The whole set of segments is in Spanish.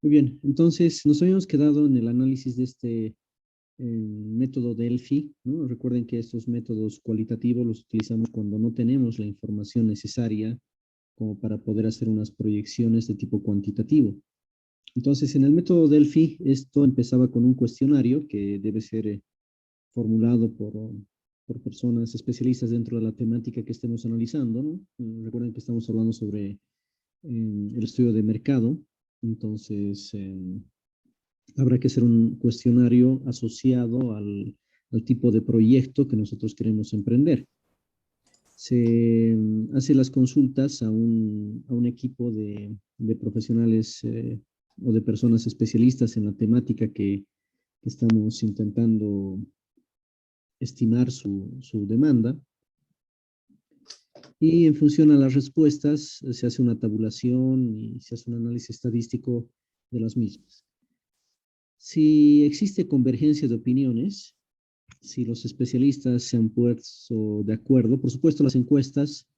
Muy bien, entonces nos habíamos quedado en el análisis de este método Delphi, ¿no? Recuerden que estos métodos cualitativos los utilizamos cuando no tenemos la información necesaria como para poder hacer unas proyecciones de tipo cuantitativo. Entonces, en el método Delphi, esto empezaba con un cuestionario que debe ser formulado por personas especialistas dentro de la temática que estemos analizando, ¿no? Recuerden que estamos hablando sobre el estudio de mercado, entonces habrá que hacer un cuestionario asociado al tipo de proyecto que nosotros queremos emprender. Se hace las consultas a un equipo de profesionales o de personas especialistas en la temática que estamos intentando estimar su demanda. Y en función a las respuestas se hace una tabulación y se hace un análisis estadístico de las mismas. Si existe convergencia de opiniones, si los especialistas se han puesto de acuerdo, por supuesto las encuestas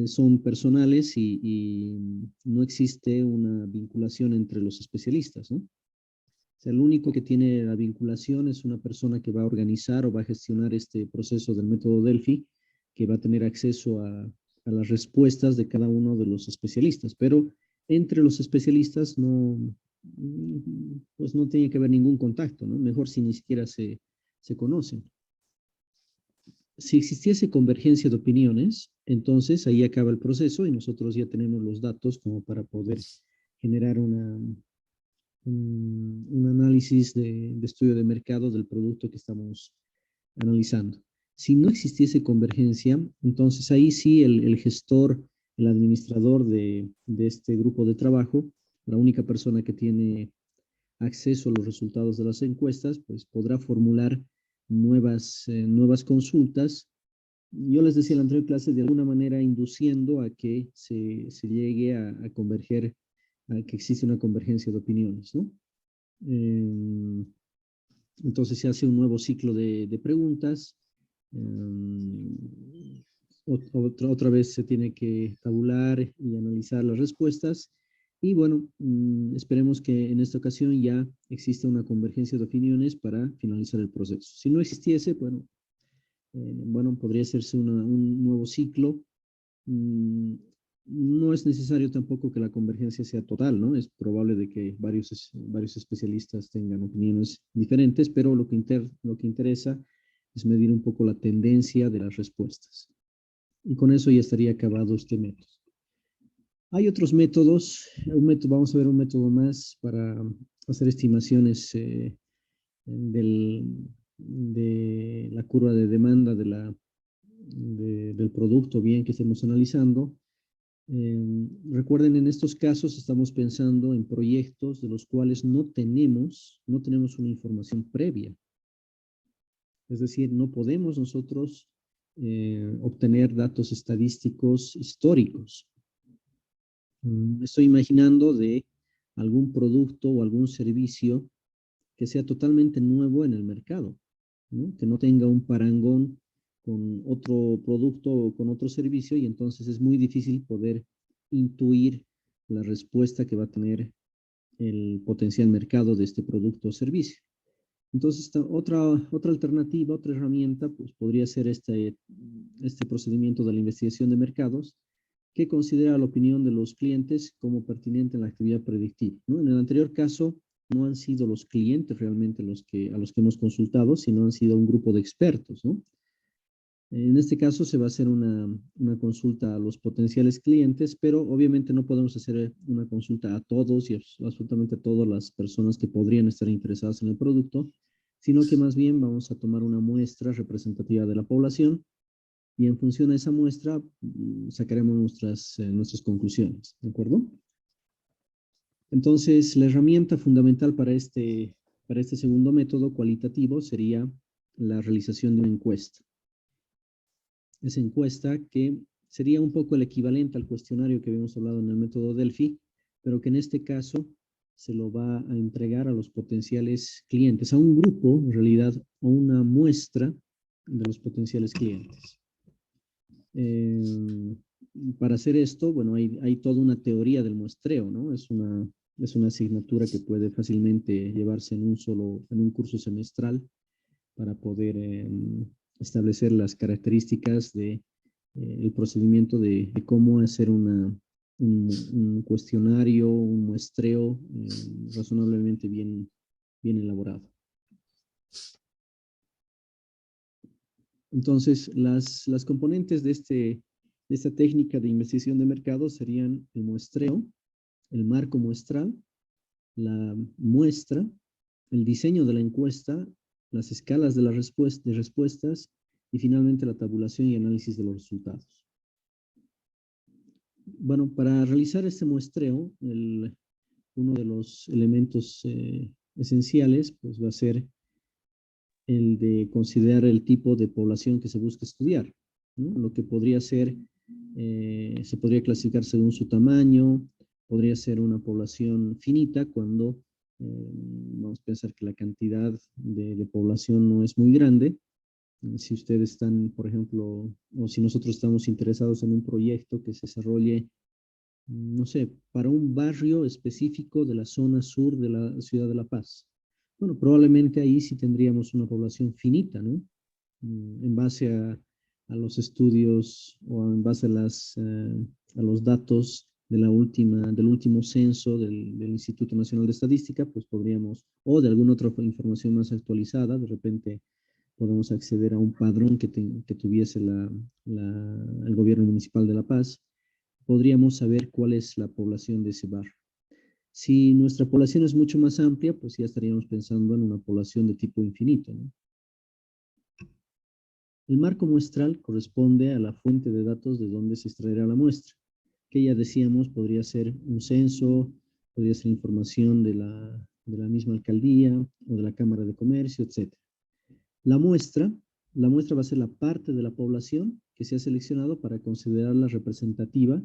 son personales y no existe una vinculación entre los especialistas, ¿no? O sea, el único que tiene la vinculación es una persona que va a organizar o va a gestionar este proceso del método Delphi, que va a tener acceso a las respuestas de cada uno de los especialistas, pero entre los especialistas no, pues no tiene que haber ningún contacto, ¿no? Mejor si ni siquiera se conocen. Si existiese convergencia de opiniones, entonces ahí acaba el proceso y nosotros ya tenemos los datos como para poder generar un análisis de estudio de mercado del producto que estamos analizando. Si no existiese convergencia, entonces ahí sí el gestor, el administrador de este grupo de trabajo, la única persona que tiene acceso a los resultados de las encuestas, pues podrá formular nuevas consultas. Yo les decía en la anterior clase, de alguna manera induciendo a que se llegue a converger, a que existe una convergencia de opiniones, ¿no? Eh, entonces se hace un nuevo ciclo de preguntas. Otra vez se tiene que tabular y analizar las respuestas. Y bueno, esperemos que en esta ocasión ya exista una convergencia de opiniones para finalizar el proceso. Si no existiese, bueno, podría hacerse un nuevo ciclo. Mm, no es necesario tampoco que la convergencia sea total, ¿no? Es probable de que varios especialistas tengan opiniones diferentes, pero lo que interesa es medir un poco la tendencia de las respuestas. Y con eso ya estaría acabado este método. Hay otros métodos, vamos a ver un método más para hacer estimaciones de la curva de demanda del producto bien que estemos analizando. Recuerden, en estos casos estamos pensando en proyectos de los cuales no tenemos una información previa. Es decir, no podemos nosotros obtener datos estadísticos históricos. Me estoy imaginando de algún producto o algún servicio que sea totalmente nuevo en el mercado, ¿no? Que no tenga un parangón con otro producto o con otro servicio y entonces es muy difícil poder intuir la respuesta que va a tener el potencial mercado de este producto o servicio. Entonces, otra alternativa, otra herramienta, pues podría ser este procedimiento de la investigación de mercados, que considera la opinión de los clientes como pertinente en la actividad predictiva, ¿no? En el anterior caso, no han sido los clientes realmente a los que hemos consultado, sino han sido un grupo de expertos, ¿no? En este caso se va a hacer una consulta a los potenciales clientes, pero obviamente no podemos hacer una consulta a todos y absolutamente a todas las personas que podrían estar interesadas en el producto, sino que más bien vamos a tomar una muestra representativa de la población y en función a esa muestra sacaremos nuestras conclusiones, ¿de acuerdo? Entonces, la herramienta fundamental para este segundo método cualitativo sería la realización de una encuesta. Esa encuesta que sería un poco el equivalente al cuestionario que habíamos hablado en el método Delphi, pero que en este caso se lo va a entregar a los potenciales clientes, a un grupo, en realidad, o una muestra de los potenciales clientes. Eh, para hacer esto, bueno, hay toda una teoría del muestreo, ¿no? es una asignatura que puede fácilmente llevarse en un curso semestral para poder establecer las características de el procedimiento de cómo hacer un cuestionario, un muestreo razonablemente bien elaborado. Entonces, las componentes de esta técnica de investigación de mercado serían el muestreo, el marco muestral, la muestra, el diseño de la encuesta, las escalas de de respuestas y finalmente la tabulación y análisis de los resultados. Bueno, para realizar este muestreo, uno de los elementos esenciales pues va a ser el de considerar el tipo de población que se busca estudiar, ¿no? Lo que podría ser, se podría clasificar según su tamaño, podría ser una población finita cuando vamos a pensar que la cantidad de población no es muy grande. Si ustedes están, por ejemplo, o si nosotros estamos interesados en un proyecto que se desarrolle, no sé, para un barrio específico de la zona sur de la ciudad de La Paz. Bueno, probablemente ahí sí tendríamos una población finita, ¿no? En base a los estudios o en base a los datos de del último censo del Instituto Nacional de Estadística, pues podríamos, o de alguna otra información más actualizada, de repente podemos acceder a un padrón que tuviese el gobierno municipal de La Paz, podríamos saber cuál es la población de ese barrio. Si nuestra población es mucho más amplia, pues ya estaríamos pensando en una población de tipo infinito, ¿no? El marco muestral corresponde a la fuente de datos de donde se extraerá la muestra, que ya decíamos podría ser un censo, podría ser información de la misma alcaldía o de la Cámara de Comercio, etc. La muestra, la muestra va a ser la parte de la población que se ha seleccionado para considerarla representativa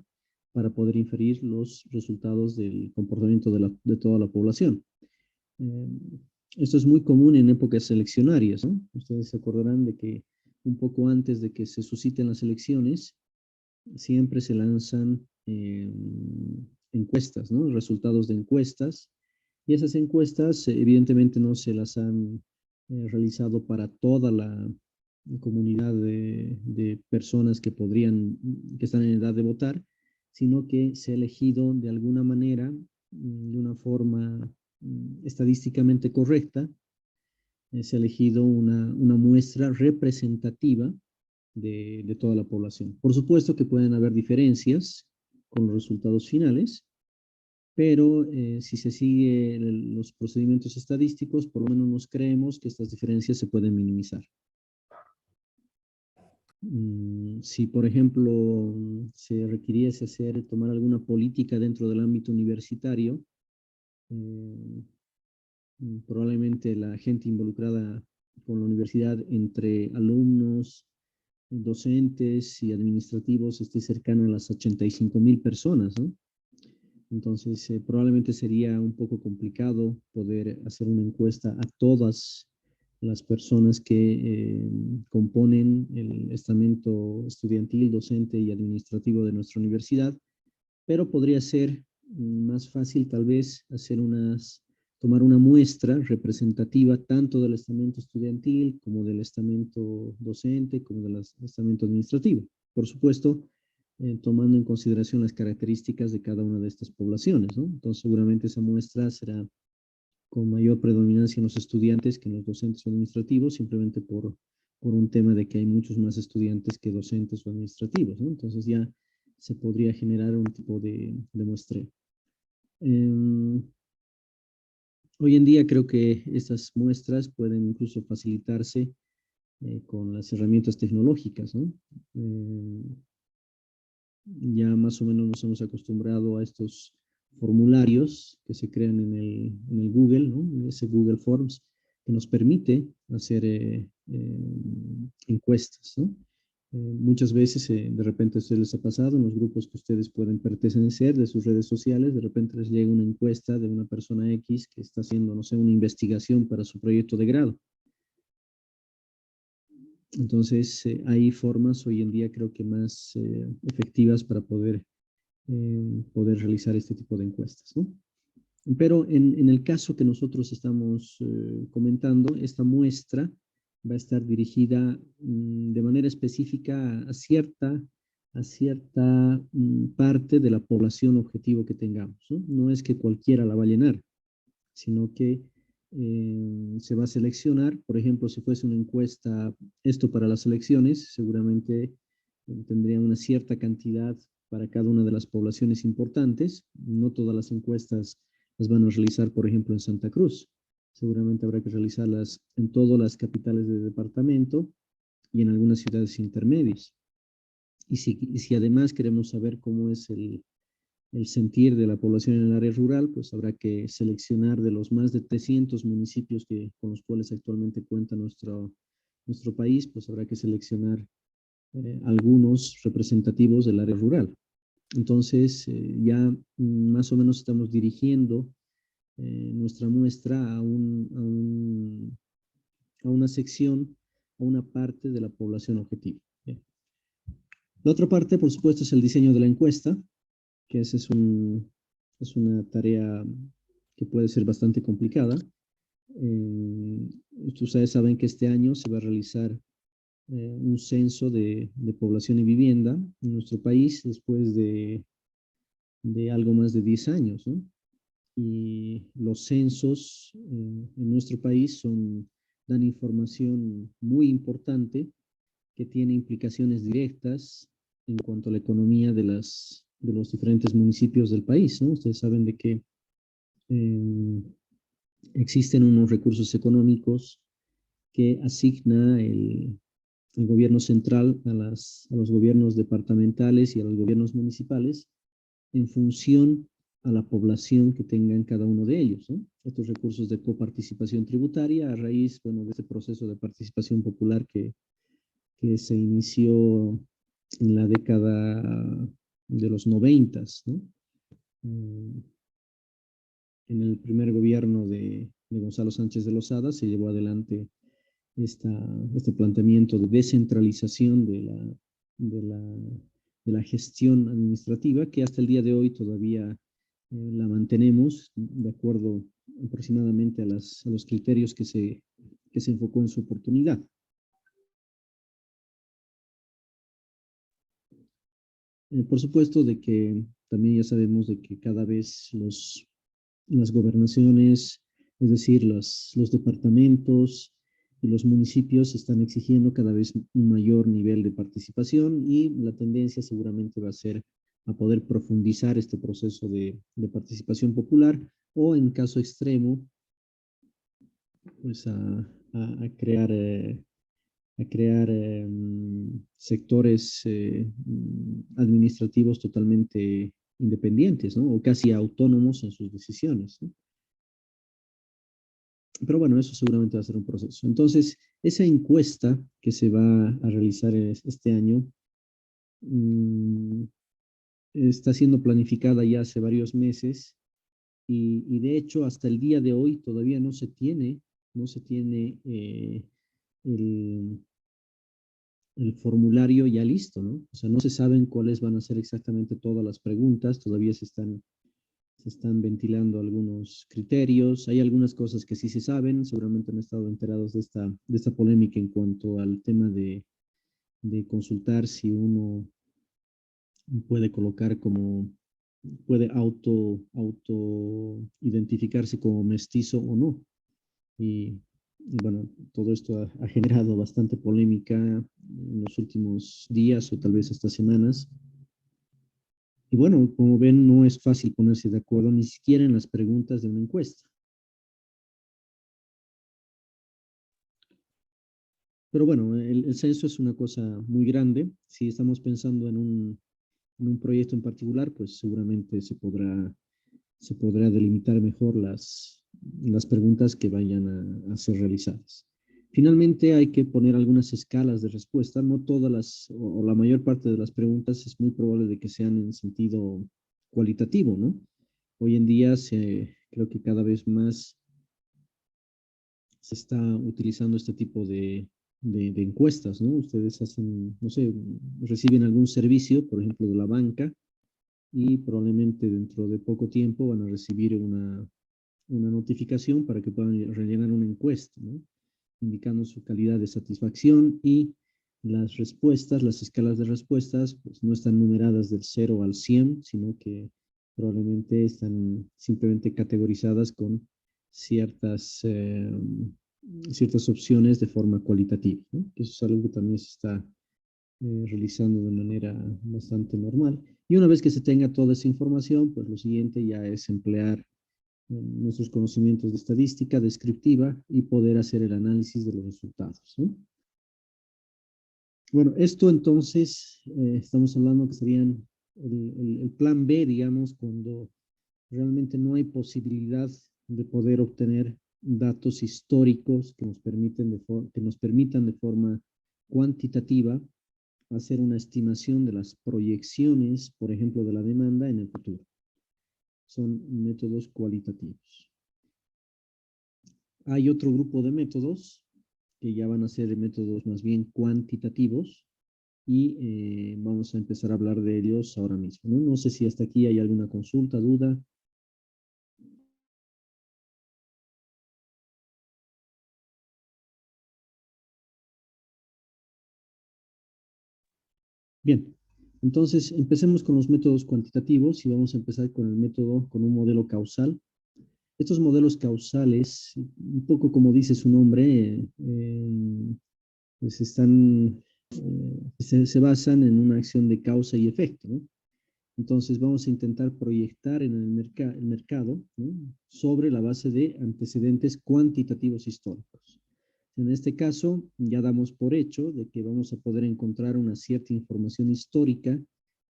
para poder inferir los resultados del comportamiento de toda la población. Eh, Esto es muy común en épocas eleccionarias, ¿no? Ustedes se acordarán de que un poco antes de que se susciten las elecciones, siempre se lanzan encuestas, ¿no? Resultados de encuestas. Y esas encuestas, evidentemente, no se las han realizado para toda la comunidad de personas que están en edad de votar, sino que se ha elegido de alguna manera, de una forma estadísticamente correcta, se ha elegido una muestra representativa de toda la población. Por supuesto que pueden haber diferencias con los resultados finales, pero si se sigue los procedimientos estadísticos, por lo menos nos creemos que estas diferencias se pueden minimizar. Si, por ejemplo, se requiriese tomar alguna política dentro del ámbito universitario, eh, probablemente la gente involucrada con la universidad entre alumnos, docentes y administrativos esté cercana a las 85,000 personas, ¿no? Entonces, probablemente sería un poco complicado poder hacer una encuesta a todas las personas que componen el estamento estudiantil, docente y administrativo de nuestra universidad, pero podría ser más fácil tal vez tomar una muestra representativa tanto del estamento estudiantil como del estamento docente, como del estamento administrativo. Por supuesto, tomando en consideración las características de cada una de estas poblaciones, ¿no? Entonces, seguramente esa muestra será con mayor predominancia en los estudiantes que en los docentes o administrativos, simplemente por un tema de que hay muchos más estudiantes que docentes o administrativos, ¿no? Entonces ya se podría generar un tipo de muestreo. Hoy en día creo que estas muestras pueden incluso facilitarse con las herramientas tecnológicas, ¿no? Ya más o menos nos hemos acostumbrado a estos formularios que se crean en el Google, ¿no? Ese Google Forms que nos permite hacer encuestas, ¿no? Muchas veces, de repente a ustedes les ha pasado, en los grupos que ustedes pueden pertenecer de sus redes sociales, de repente les llega una encuesta de una persona X que está haciendo, no sé, una investigación para su proyecto de grado. Entonces, hay formas hoy en día creo que más efectivas para poder realizar este tipo de encuestas, ¿no? Pero en el caso que nosotros estamos comentando, esta muestra va a estar dirigida de manera específica a cierta parte de la población objetivo que tengamos, ¿no? No es que cualquiera la va a llenar, sino que se va a seleccionar. Por ejemplo, si fuese una encuesta, esto para las elecciones, seguramente tendría una cierta cantidad para cada una de las poblaciones importantes. No todas las encuestas las van a realizar, por ejemplo, en Santa Cruz. Seguramente habrá que realizarlas en todas las capitales de departamento y en algunas ciudades intermedias. Y si además queremos saber cómo es el sentir de la población en el área rural, pues habrá que seleccionar de los más de 300 municipios con los cuales actualmente cuenta nuestro país, pues habrá que seleccionar algunos representativos del área rural. Entonces, ya más o menos estamos dirigiendo nuestra muestra a una sección, a una parte de la población objetivo. Bien. La otra parte, por supuesto, es el diseño de la encuesta, que esa es una tarea que puede ser bastante complicada. Ustedes saben que este año se va a realizar un censo de población y vivienda en nuestro país después de algo más de 10 años, ¿no? Y los censos en nuestro país dan información muy importante que tiene implicaciones directas en cuanto a la economía de los diferentes municipios del país, ¿no? Ustedes saben de que eh, existen unos recursos económicos que asigna el gobierno central a los gobiernos departamentales y a los gobiernos municipales en función a la población que tengan cada uno de ellos, ¿no? Estos recursos de coparticipación tributaria a raíz, bueno, de este proceso de participación popular que se inició en la década de los 90, ¿no? En el primer gobierno de Gonzalo Sánchez de Lozada se llevó adelante esta, este planteamiento de descentralización de la, de la gestión administrativa que hasta el día de hoy todavía la mantenemos de acuerdo aproximadamente a los criterios que se enfocó en su oportunidad. Por supuesto de que también ya sabemos de que cada vez las gobernaciones, es decir, los departamentos y los municipios están exigiendo cada vez un mayor nivel de participación y la tendencia seguramente va a ser a poder profundizar este proceso de participación popular o en caso extremo, pues a crear sectores administrativos totalmente independientes, ¿no? O casi autónomos en sus decisiones, ¿no? Pero bueno, eso seguramente va a ser un proceso. Entonces, esa encuesta que se va a realizar este año mmm, está siendo planificada ya hace varios meses y de hecho hasta el día de hoy todavía no se tiene el, el formulario ya listo, ¿no? O sea, no se saben cuáles van a ser exactamente todas las preguntas, todavía se están ventilando algunos criterios, hay algunas cosas que sí se saben, seguramente han estado enterados de esta polémica en cuanto al tema de consultar si uno puede colocar como, puede auto identificarse como mestizo o no. Y bueno, todo esto ha generado bastante polémica en los últimos días o tal vez estas semanas. Y bueno, como ven, no es fácil ponerse de acuerdo ni siquiera en las preguntas de una encuesta. Pero bueno, el censo es una cosa muy grande. Si estamos pensando en un proyecto en particular, pues seguramente se podrá delimitar mejor las preguntas que vayan a ser realizadas. Finalmente, hay que poner algunas escalas de respuesta. No todas o la mayor parte de las preguntas es muy probable de que sean en sentido cualitativo, ¿no? Hoy en día creo que cada vez más se está utilizando este tipo de encuestas, ¿no? Ustedes hacen, no sé, reciben algún servicio, por ejemplo, de la banca, y probablemente dentro de poco tiempo van a recibir una notificación para que puedan rellenar una encuesta, ¿no? Indicando su calidad de satisfacción y las respuestas, las escalas de respuestas, pues no están numeradas del 0 al 100, sino que probablemente están simplemente categorizadas con ciertas, ciertas opciones de forma cualitativa, ¿no? Eso es algo que también se está realizando de manera bastante normal. Y una vez que se tenga toda esa información, pues lo siguiente ya es emplear nuestros conocimientos de estadística descriptiva y poder hacer el análisis de los resultados, ¿no? Bueno, esto entonces, estamos hablando que serían el plan B, digamos, cuando realmente no hay posibilidad de poder obtener datos históricos que nos, que nos permitan de forma cuantitativa hacer una estimación de las proyecciones, por ejemplo, de la demanda en el futuro. Son métodos cualitativos. Hay otro grupo de métodos que ya van a ser métodos más bien cuantitativos y vamos a empezar a hablar de ellos ahora mismo, ¿no? No sé si hasta aquí hay alguna consulta, duda. Bien, entonces empecemos con los métodos cuantitativos y vamos a empezar con el método, con un modelo causal. Estos modelos causales, un poco como dice su nombre, pues están, se basan en una acción de causa y efecto, ¿no? Entonces vamos a intentar proyectar en el mercado, ¿no? Sobre la base de antecedentes cuantitativos históricos. En este caso, ya damos por hecho de que vamos a poder encontrar una cierta información histórica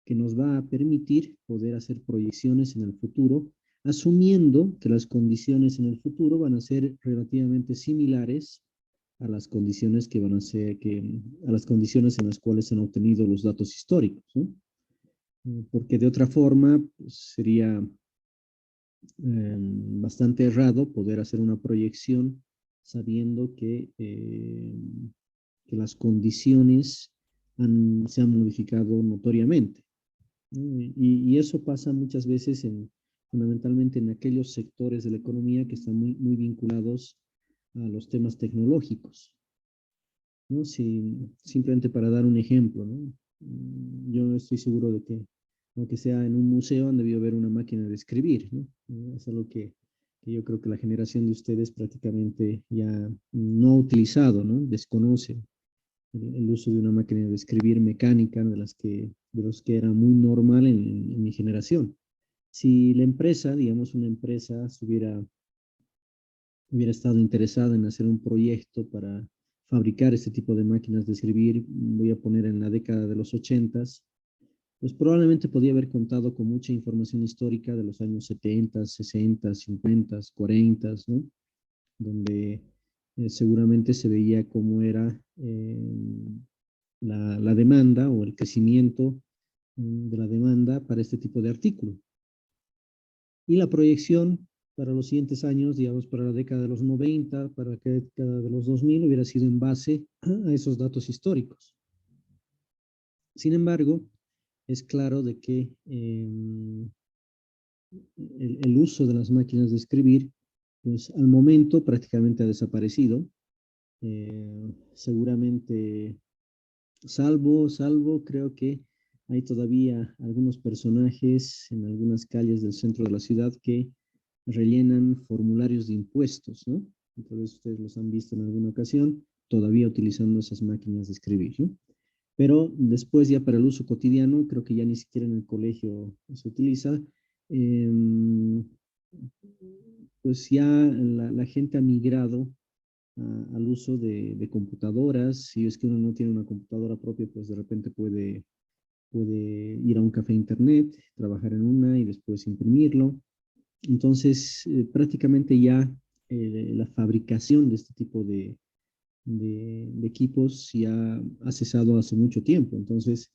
que nos va a permitir poder hacer proyecciones en el futuro, asumiendo que las condiciones en el futuro van a ser relativamente similares a las condiciones que van a ser, a las condiciones en las cuales se han obtenido los datos históricos, ¿no? Porque de otra forma pues, sería bastante errado poder hacer una proyección sabiendo que las condiciones se han modificado notoriamente, ¿no? Y eso pasa muchas veces fundamentalmente en aquellos sectores de la economía que están muy vinculados a los temas tecnológicos, ¿no? Simplemente para dar un ejemplo, ¿no? Yo estoy seguro de que, aunque sea en un museo, han debido haber una máquina de escribir, ¿no? Es algo que yo creo que la generación de ustedes prácticamente ya no ha utilizado, ¿no? Desconoce el uso de una máquina de escribir mecánica de los que era muy normal en mi generación. Si la empresa, digamos, una empresa hubiera estado interesada en hacer un proyecto para fabricar este tipo de máquinas de escribir, voy a poner en la década de los 80, pues probablemente podía haber contado con mucha información histórica de los años 70, 60, 50, 40, ¿no? Donde seguramente se veía cómo era la demanda o el crecimiento de la demanda para este tipo de artículo. Y la proyección para los siguientes años, digamos, para la década de los 90, para la década de los 2000, hubiera sido en base a esos datos históricos. Sin embargo, es claro de que el uso de las máquinas de escribir, pues al momento prácticamente ha desaparecido. Seguramente, salvo, creo que hay todavía algunos personajes en algunas calles del centro de la ciudad que rellenan formularios de impuestos, ¿no? Entonces ustedes los han visto en alguna ocasión, todavía utilizando esas máquinas de escribir, ¿no? Pero después ya para el uso cotidiano, creo que ya ni siquiera en el colegio se utiliza. Eh, pues ya la gente ha migrado al uso de computadoras. Si es que uno no tiene una computadora propia, pues de repente puede ir a un café internet, trabajar en una y después imprimirlo. Entonces, prácticamente ya la fabricación de este tipo de equipos ya ha cesado hace mucho tiempo. Entonces,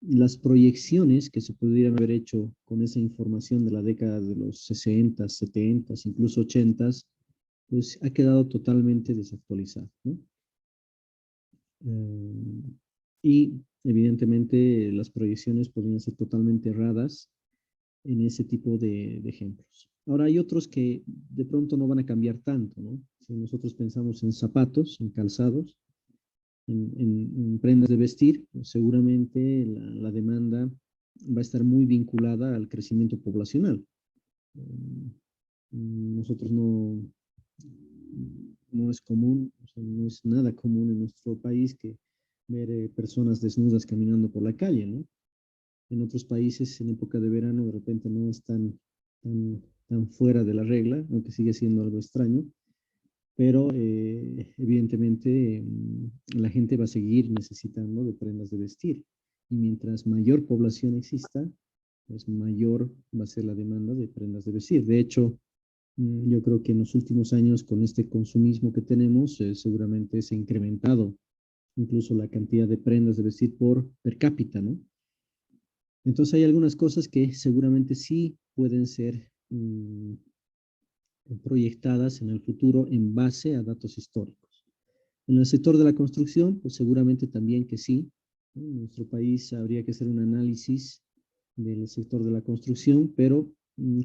las proyecciones que se pudieran haber hecho con esa información de la década de los 60, 70, incluso 80, pues ha quedado totalmente desactualizado, ¿no? Y evidentemente las proyecciones podrían ser totalmente erradas en ese tipo de ejemplos. Ahora hay otros que de pronto no van a cambiar tanto, ¿no? Si nosotros pensamos en zapatos, en calzados, en prendas de vestir, pues seguramente la demanda va a estar muy vinculada al crecimiento poblacional. Nosotros no es común, o sea, no es nada común en nuestro país que ver personas desnudas caminando por la calle, ¿no? En otros países, en época de verano, de repente no es tan fuera de la regla, aunque sigue siendo algo extraño, pero evidentemente la gente va a seguir necesitando de prendas de vestir. Y mientras mayor población exista, pues mayor va a ser la demanda de prendas de vestir. De hecho, yo creo que en los últimos años, con este consumismo que tenemos, seguramente se ha incrementado incluso la cantidad de prendas de vestir por per cápita, ¿no? Entonces hay algunas cosas que seguramente sí pueden ser proyectadas en el futuro en base a datos históricos. En el sector de la construcción, pues seguramente también que sí, ¿no? En nuestro país habría que hacer un análisis del sector de la construcción, pero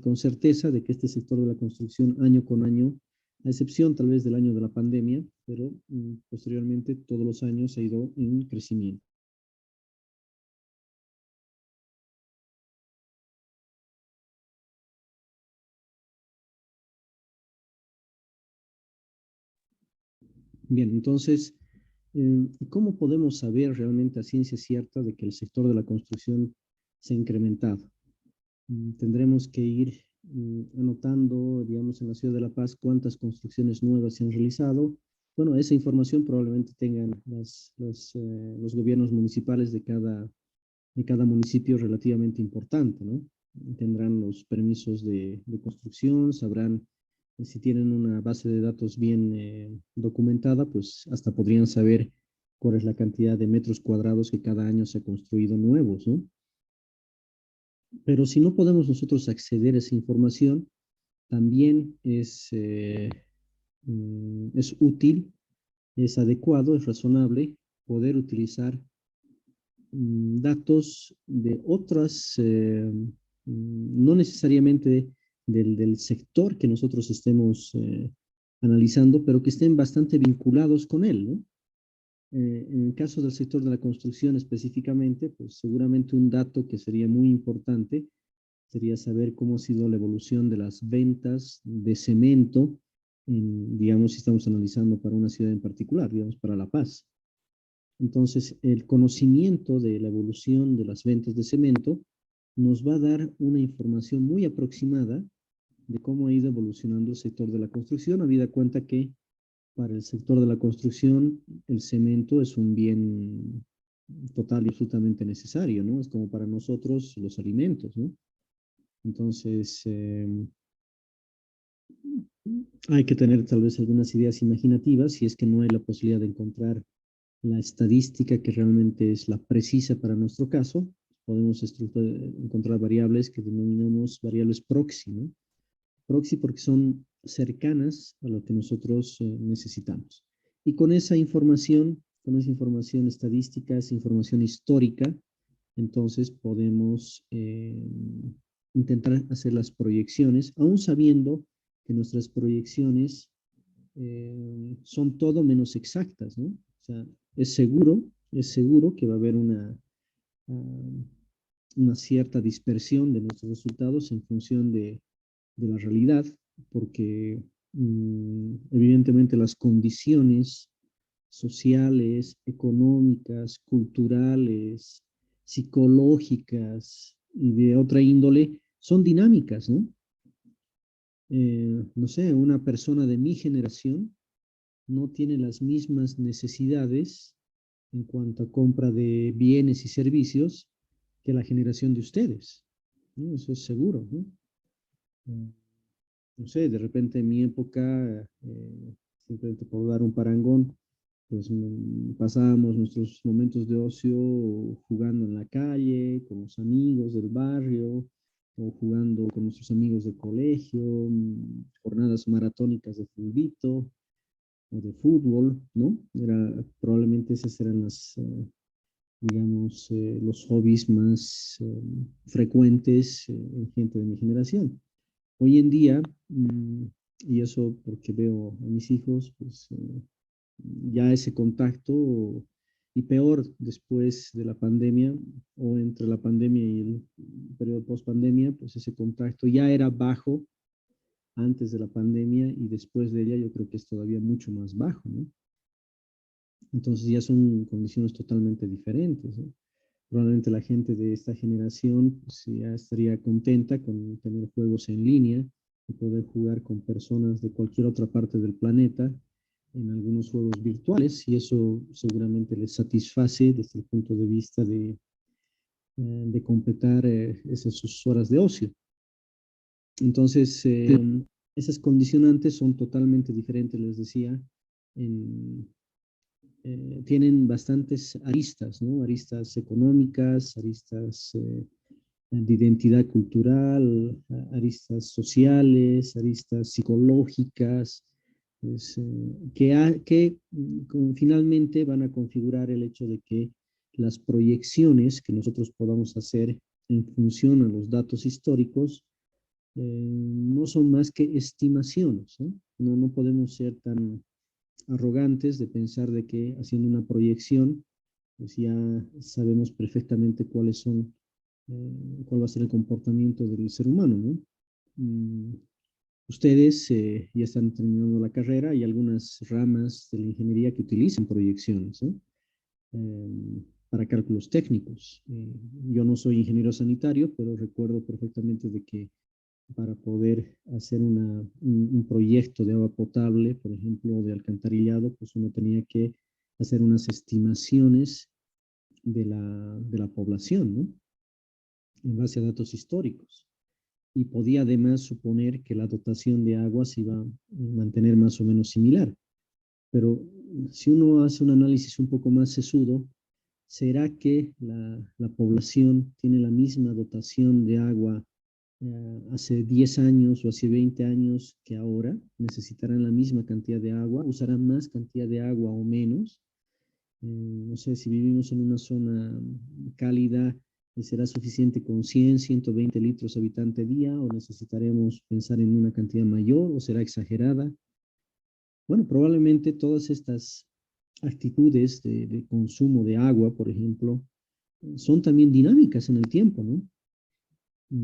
con certeza de que este sector de la construcción año con año, a excepción tal vez del año de la pandemia, pero posteriormente todos los años ha ido en crecimiento. Bien, entonces, ¿cómo podemos saber realmente a ciencia cierta de que el sector de la construcción se ha incrementado? Tendremos que ir anotando, digamos, en la ciudad de La Paz cuántas construcciones nuevas se han realizado. Bueno, esa información probablemente tengan los gobiernos municipales de cada municipio relativamente importante, ¿no? Tendrán los permisos de construcción, sabrán si tienen una base de datos bien documentada, pues hasta podrían saber cuál es la cantidad de metros cuadrados que cada año se ha construido nuevos, ¿no? Pero si no podemos nosotros acceder a esa información, también es útil, es adecuado, es razonable poder utilizar datos de otras, no necesariamente del sector que nosotros estemos analizando, pero que estén bastante vinculados con él, ¿no? En el caso del sector de la construcción específicamente, pues seguramente un dato que sería muy importante sería saber cómo ha sido la evolución de las ventas de cemento, digamos, si estamos analizando para una ciudad en particular, digamos, para La Paz. Entonces, el conocimiento de la evolución de las ventas de cemento nos va a dar una información muy aproximada de cómo ha ido evolucionando el sector de la construcción, habida cuenta que para el sector de la construcción el cemento es un bien total y absolutamente necesario, ¿no? Es como para nosotros los alimentos, ¿no? Entonces, hay que tener tal vez algunas ideas imaginativas si es que no hay la posibilidad de encontrar la estadística que realmente es la precisa para nuestro caso. Podemos encontrar variables que denominamos variables proxy, ¿no? Proxy porque son cercanas a lo que nosotros necesitamos. Y con esa información estadística, esa información histórica, entonces podemos intentar hacer las proyecciones, aún sabiendo que nuestras proyecciones son todo menos exactas, ¿no? O sea, es seguro que va a haber uh, una cierta dispersión de nuestros resultados en función de la realidad, porque evidentemente las condiciones sociales, económicas, culturales, psicológicas y de otra índole son dinámicas, ¿no? No sé, una persona de mi generación no tiene las mismas necesidades en cuanto a compra de bienes y servicios que la generación de ustedes, ¿no? Eso es seguro, ¿no? Mm, No sé, de repente en mi época, simplemente por dar un parangón, pues pasábamos nuestros momentos de ocio jugando en la calle, con los amigos del barrio, o jugando con nuestros amigos de colegio, jornadas maratónicas de fulbito o de fútbol, ¿no? Probablemente esas eran digamos, los hobbies más frecuentes en gente de mi generación. Hoy en día, y eso porque veo a mis hijos, pues ya ese contacto, y peor después de la pandemia o entre la pandemia y el periodo post pandemia, pues ese contacto ya era bajo antes de la pandemia y después de ella yo creo que es todavía mucho más bajo, ¿no? Entonces ya son condiciones totalmente diferentes, ¿no? Probablemente la gente de esta generación pues, ya estaría contenta con tener juegos en línea y poder jugar con personas de cualquier otra parte del planeta en algunos juegos virtuales y eso seguramente les satisface desde el punto de vista de completar esas sus horas de ocio. Entonces, esas condicionantes son totalmente diferentes, les decía, en, tienen bastantes aristas, ¿no? Aristas económicas, aristas de identidad cultural, aristas sociales, aristas psicológicas, pues, que finalmente van a configurar el hecho de que las proyecciones que nosotros podamos hacer en función a los datos históricos no son más que estimaciones, ¿no? No podemos ser tan arrogantes de pensar de que haciendo una proyección, pues ya sabemos perfectamente cuál va a ser el comportamiento del ser humano, ¿no? Mm, Ustedes ya están terminando la carrera, hay algunas ramas de la ingeniería que utilizan proyecciones, ¿no? Para cálculos técnicos. Yo no soy ingeniero sanitario, pero recuerdo perfectamente de que para poder hacer un proyecto de agua potable, por ejemplo, o de alcantarillado, pues uno tenía que hacer unas estimaciones de la población, ¿no? En base a datos históricos. Y podía además suponer que la dotación de agua se iba a mantener más o menos similar. Pero si uno hace un análisis un poco más sesudo, ¿será que la población tiene la misma dotación de agua hace 10 años o hace 20 años que ahora? ¿Necesitarán la misma cantidad de agua? ¿Usarán más cantidad de agua o menos? No sé, si vivimos en una zona cálida, ¿será suficiente con 100, 120 litros habitante día o necesitaremos pensar en una cantidad mayor o será exagerada? Bueno, probablemente todas estas actitudes de consumo de agua, por ejemplo, son también dinámicas en el tiempo, ¿no?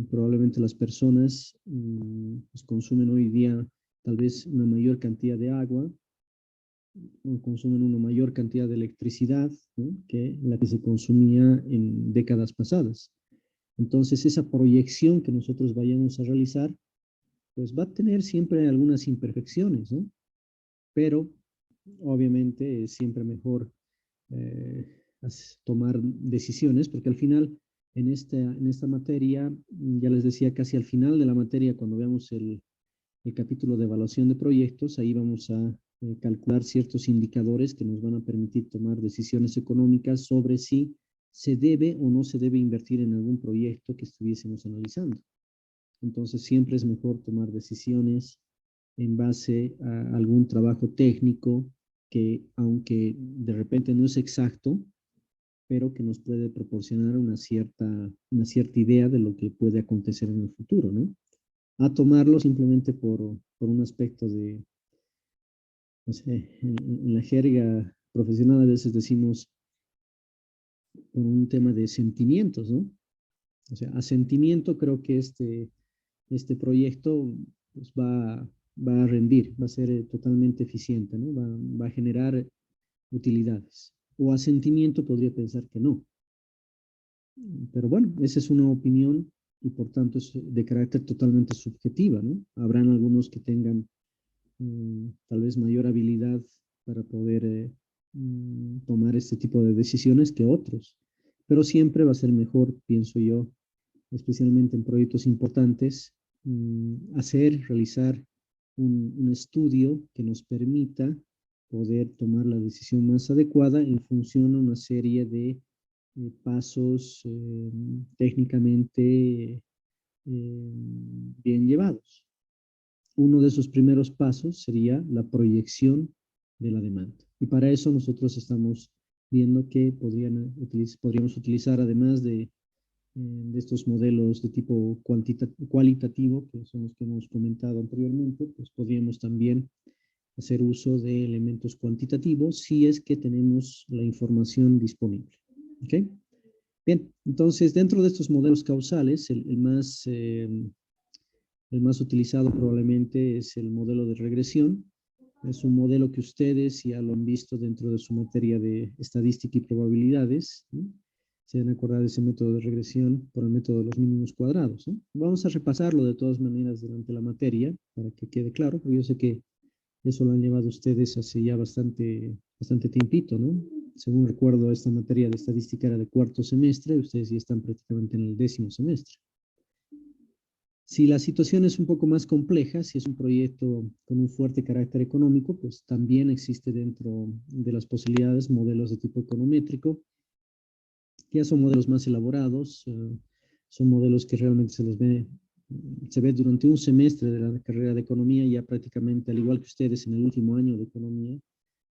Probablemente las personas pues consumen hoy día tal vez una mayor cantidad de agua, o consumen una mayor cantidad de electricidad, ¿no? Que la que se consumía en décadas pasadas. Entonces, esa proyección que nosotros vayamos a realizar, pues va a tener siempre algunas imperfecciones, ¿no? Pero obviamente es siempre mejor eh, tomar decisiones, porque al final en esta materia, ya les decía, casi al final de la materia, cuando veamos el capítulo de evaluación de proyectos, ahí vamos a calcular ciertos indicadores que nos van a permitir tomar decisiones económicas sobre si se debe o no se debe invertir en algún proyecto que estuviésemos analizando. Entonces, siempre es mejor tomar decisiones en base a algún trabajo técnico que, aunque de repente no es exacto, pero que nos puede proporcionar una cierta idea de lo que puede acontecer en el futuro, ¿no? A tomarlo simplemente por un aspecto de, no sé, en la jerga profesional a veces decimos por un tema de sentimientos, ¿no? O sea, a sentimiento creo que este proyecto pues, va a rendir, va a ser totalmente eficiente, ¿no? Va a generar utilidades. O a sentimiento podría pensar que no. Pero bueno, esa es una opinión y por tanto es de carácter totalmente subjetiva, ¿no? Habrán algunos que tengan tal vez mayor habilidad para poder tomar este tipo de decisiones que otros. Pero siempre va a ser mejor, pienso yo, especialmente en proyectos importantes, realizar un estudio que nos permita poder tomar la decisión más adecuada en función a una serie de pasos técnicamente bien llevados. Uno de esos primeros pasos sería la proyección de la demanda. Y para eso nosotros estamos viendo que podríamos utilizar, además de estos modelos de tipo cualitativo, que son los que hemos comentado anteriormente, pues podríamos también hacer uso de elementos cuantitativos si es que tenemos la información disponible. ¿Ok? Bien, entonces dentro de estos modelos causales, el más utilizado probablemente es el modelo de regresión. Es un modelo que ustedes ya lo han visto dentro de su materia de estadística y probabilidades, ¿no? Se van a acordar de ese método de regresión por el método de los mínimos cuadrados, ¿no? Vamos a repasarlo de todas maneras durante la materia para que quede claro, porque yo sé que eso lo han llevado ustedes hace ya bastante tiempito, ¿no? Según recuerdo, esta materia de estadística era de cuarto semestre, ustedes ya están prácticamente en el 10º semestre. Si la situación es un poco más compleja, si es un proyecto con un fuerte carácter económico, pues también existe dentro de las posibilidades modelos de tipo econométrico. Ya son modelos más elaborados, son modelos que realmente se ve durante un semestre de la carrera de economía, ya prácticamente, al igual que ustedes en el último año de economía,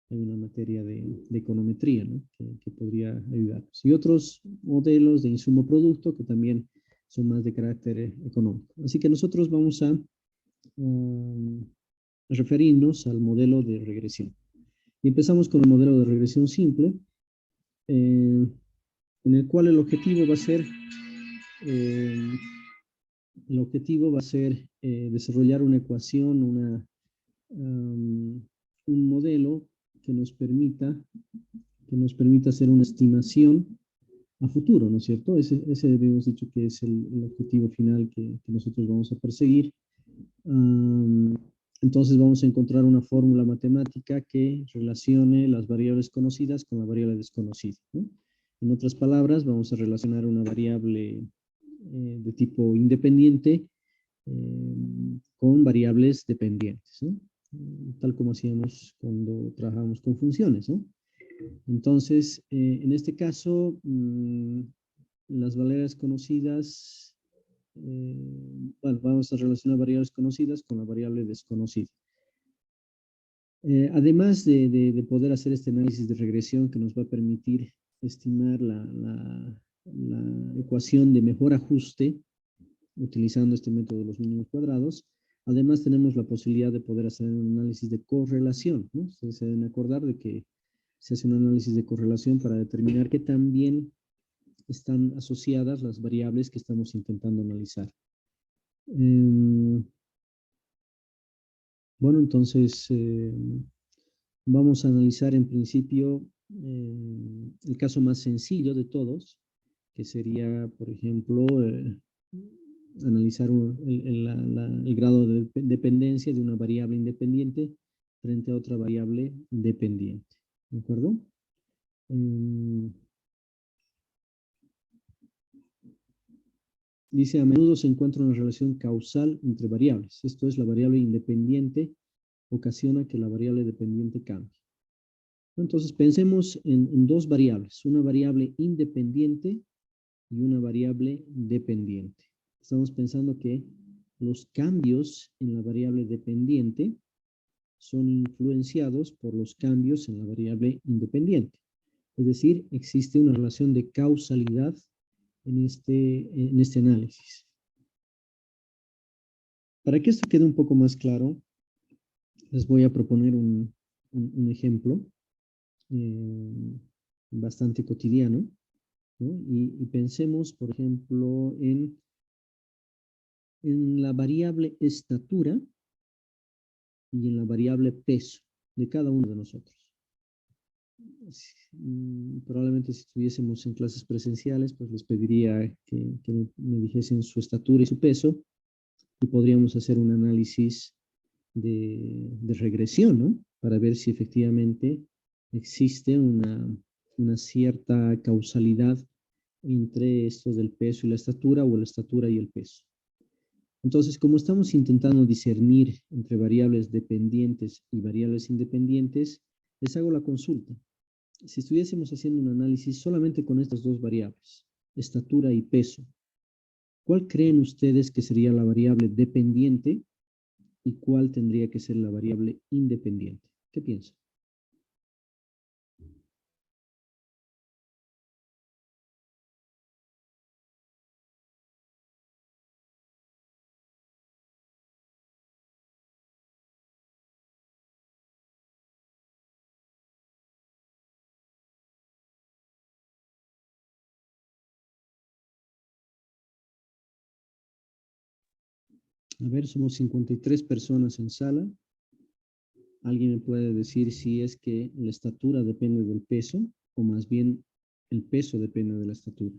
hay una materia de econometría, ¿no? que podría ayudarnos. Y otros modelos de insumo-producto que también son más de carácter económico. Así que nosotros vamos a referirnos al modelo de regresión. Y empezamos con el modelo de regresión simple, en el cual eh, el objetivo va a ser desarrollar una ecuación, un modelo que que nos permita hacer una estimación a futuro, ¿no es cierto? Ese habíamos dicho que es el objetivo final que nosotros vamos a perseguir. Entonces vamos a encontrar una fórmula matemática que relacione las variables conocidas con la variable desconocida, ¿no? En otras palabras, vamos a relacionar una variable de tipo independiente con variables dependientes, ¿no? Tal como hacíamos cuando trabajábamos con funciones, ¿no? Entonces, en este caso, las variables conocidas, bueno, vamos a relacionar variables conocidas con la variable desconocida. Además de poder hacer este análisis de regresión que nos va a permitir estimar la ecuación de mejor ajuste utilizando este método de los mínimos cuadrados, además tenemos la posibilidad de poder hacer un análisis de correlación, ¿no? Ustedes se deben acordar de que se hace un análisis de correlación para determinar qué tan bien están asociadas las variables que estamos intentando analizar. Bueno, entonces vamos a analizar en principio el caso más sencillo de todos, que sería, por ejemplo, analizar el grado de dependencia de una variable independiente frente a otra variable dependiente. ¿De acuerdo? Dice, a menudo se encuentra una relación causal entre variables. Esto es, la variable independiente ocasiona que la variable dependiente cambie. Entonces, pensemos en dos variables, una variable independiente y una variable dependiente. Estamos pensando que los cambios en la variable dependiente son influenciados por los cambios en la variable independiente. Es decir, existe una relación de causalidad en este análisis. Para que esto quede un poco más claro, les voy a proponer un ejemplo bastante cotidiano, ¿no? Y pensemos, por ejemplo, en la variable estatura y en la variable peso de cada uno de nosotros. Probablemente si estuviésemos en clases presenciales, pues les pediría que me dijesen su estatura y su peso y podríamos hacer un análisis de regresión, ¿no? Para ver si efectivamente existe una cierta causalidad entre esto del peso y la estatura o la estatura y el peso. Entonces, como estamos intentando discernir entre variables dependientes y variables independientes, les hago la consulta. Si estuviésemos haciendo un análisis solamente con estas dos variables, estatura y peso, ¿cuál creen ustedes que sería la variable dependiente y cuál tendría que ser la variable independiente? ¿Qué piensan? A ver, somos 53 personas en sala. ¿Alguien me puede decir si es que la estatura depende del peso o más bien el peso depende de la estatura?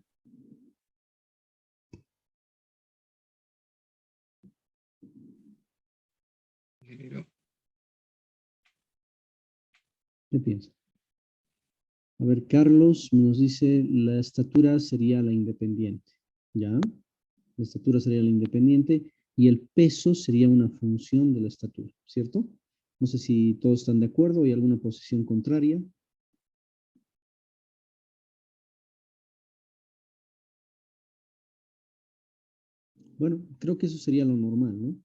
¿Qué piensa? A ver, Carlos nos dice la estatura sería la independiente. ¿Ya? La estatura sería la independiente y el peso sería una función de la estatura, ¿cierto? No sé si todos están de acuerdo o hay alguna posición contraria. Bueno, creo que eso sería lo normal, ¿no?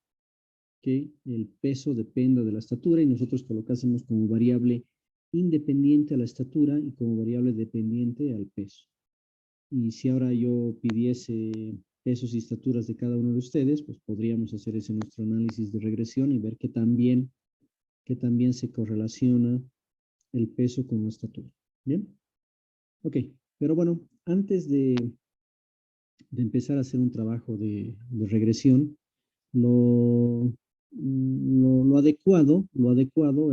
Que el peso dependa de la estatura y nosotros colocásemos como variable independiente a la estatura y como variable dependiente al peso. Y si ahora yo pidiese pesos y estaturas de cada uno de ustedes, pues podríamos hacer ese nuestro análisis de regresión y ver que también se correlaciona el peso con la estatura. ¿Bien? Ok, pero bueno, antes de empezar a hacer un trabajo de regresión, lo adecuado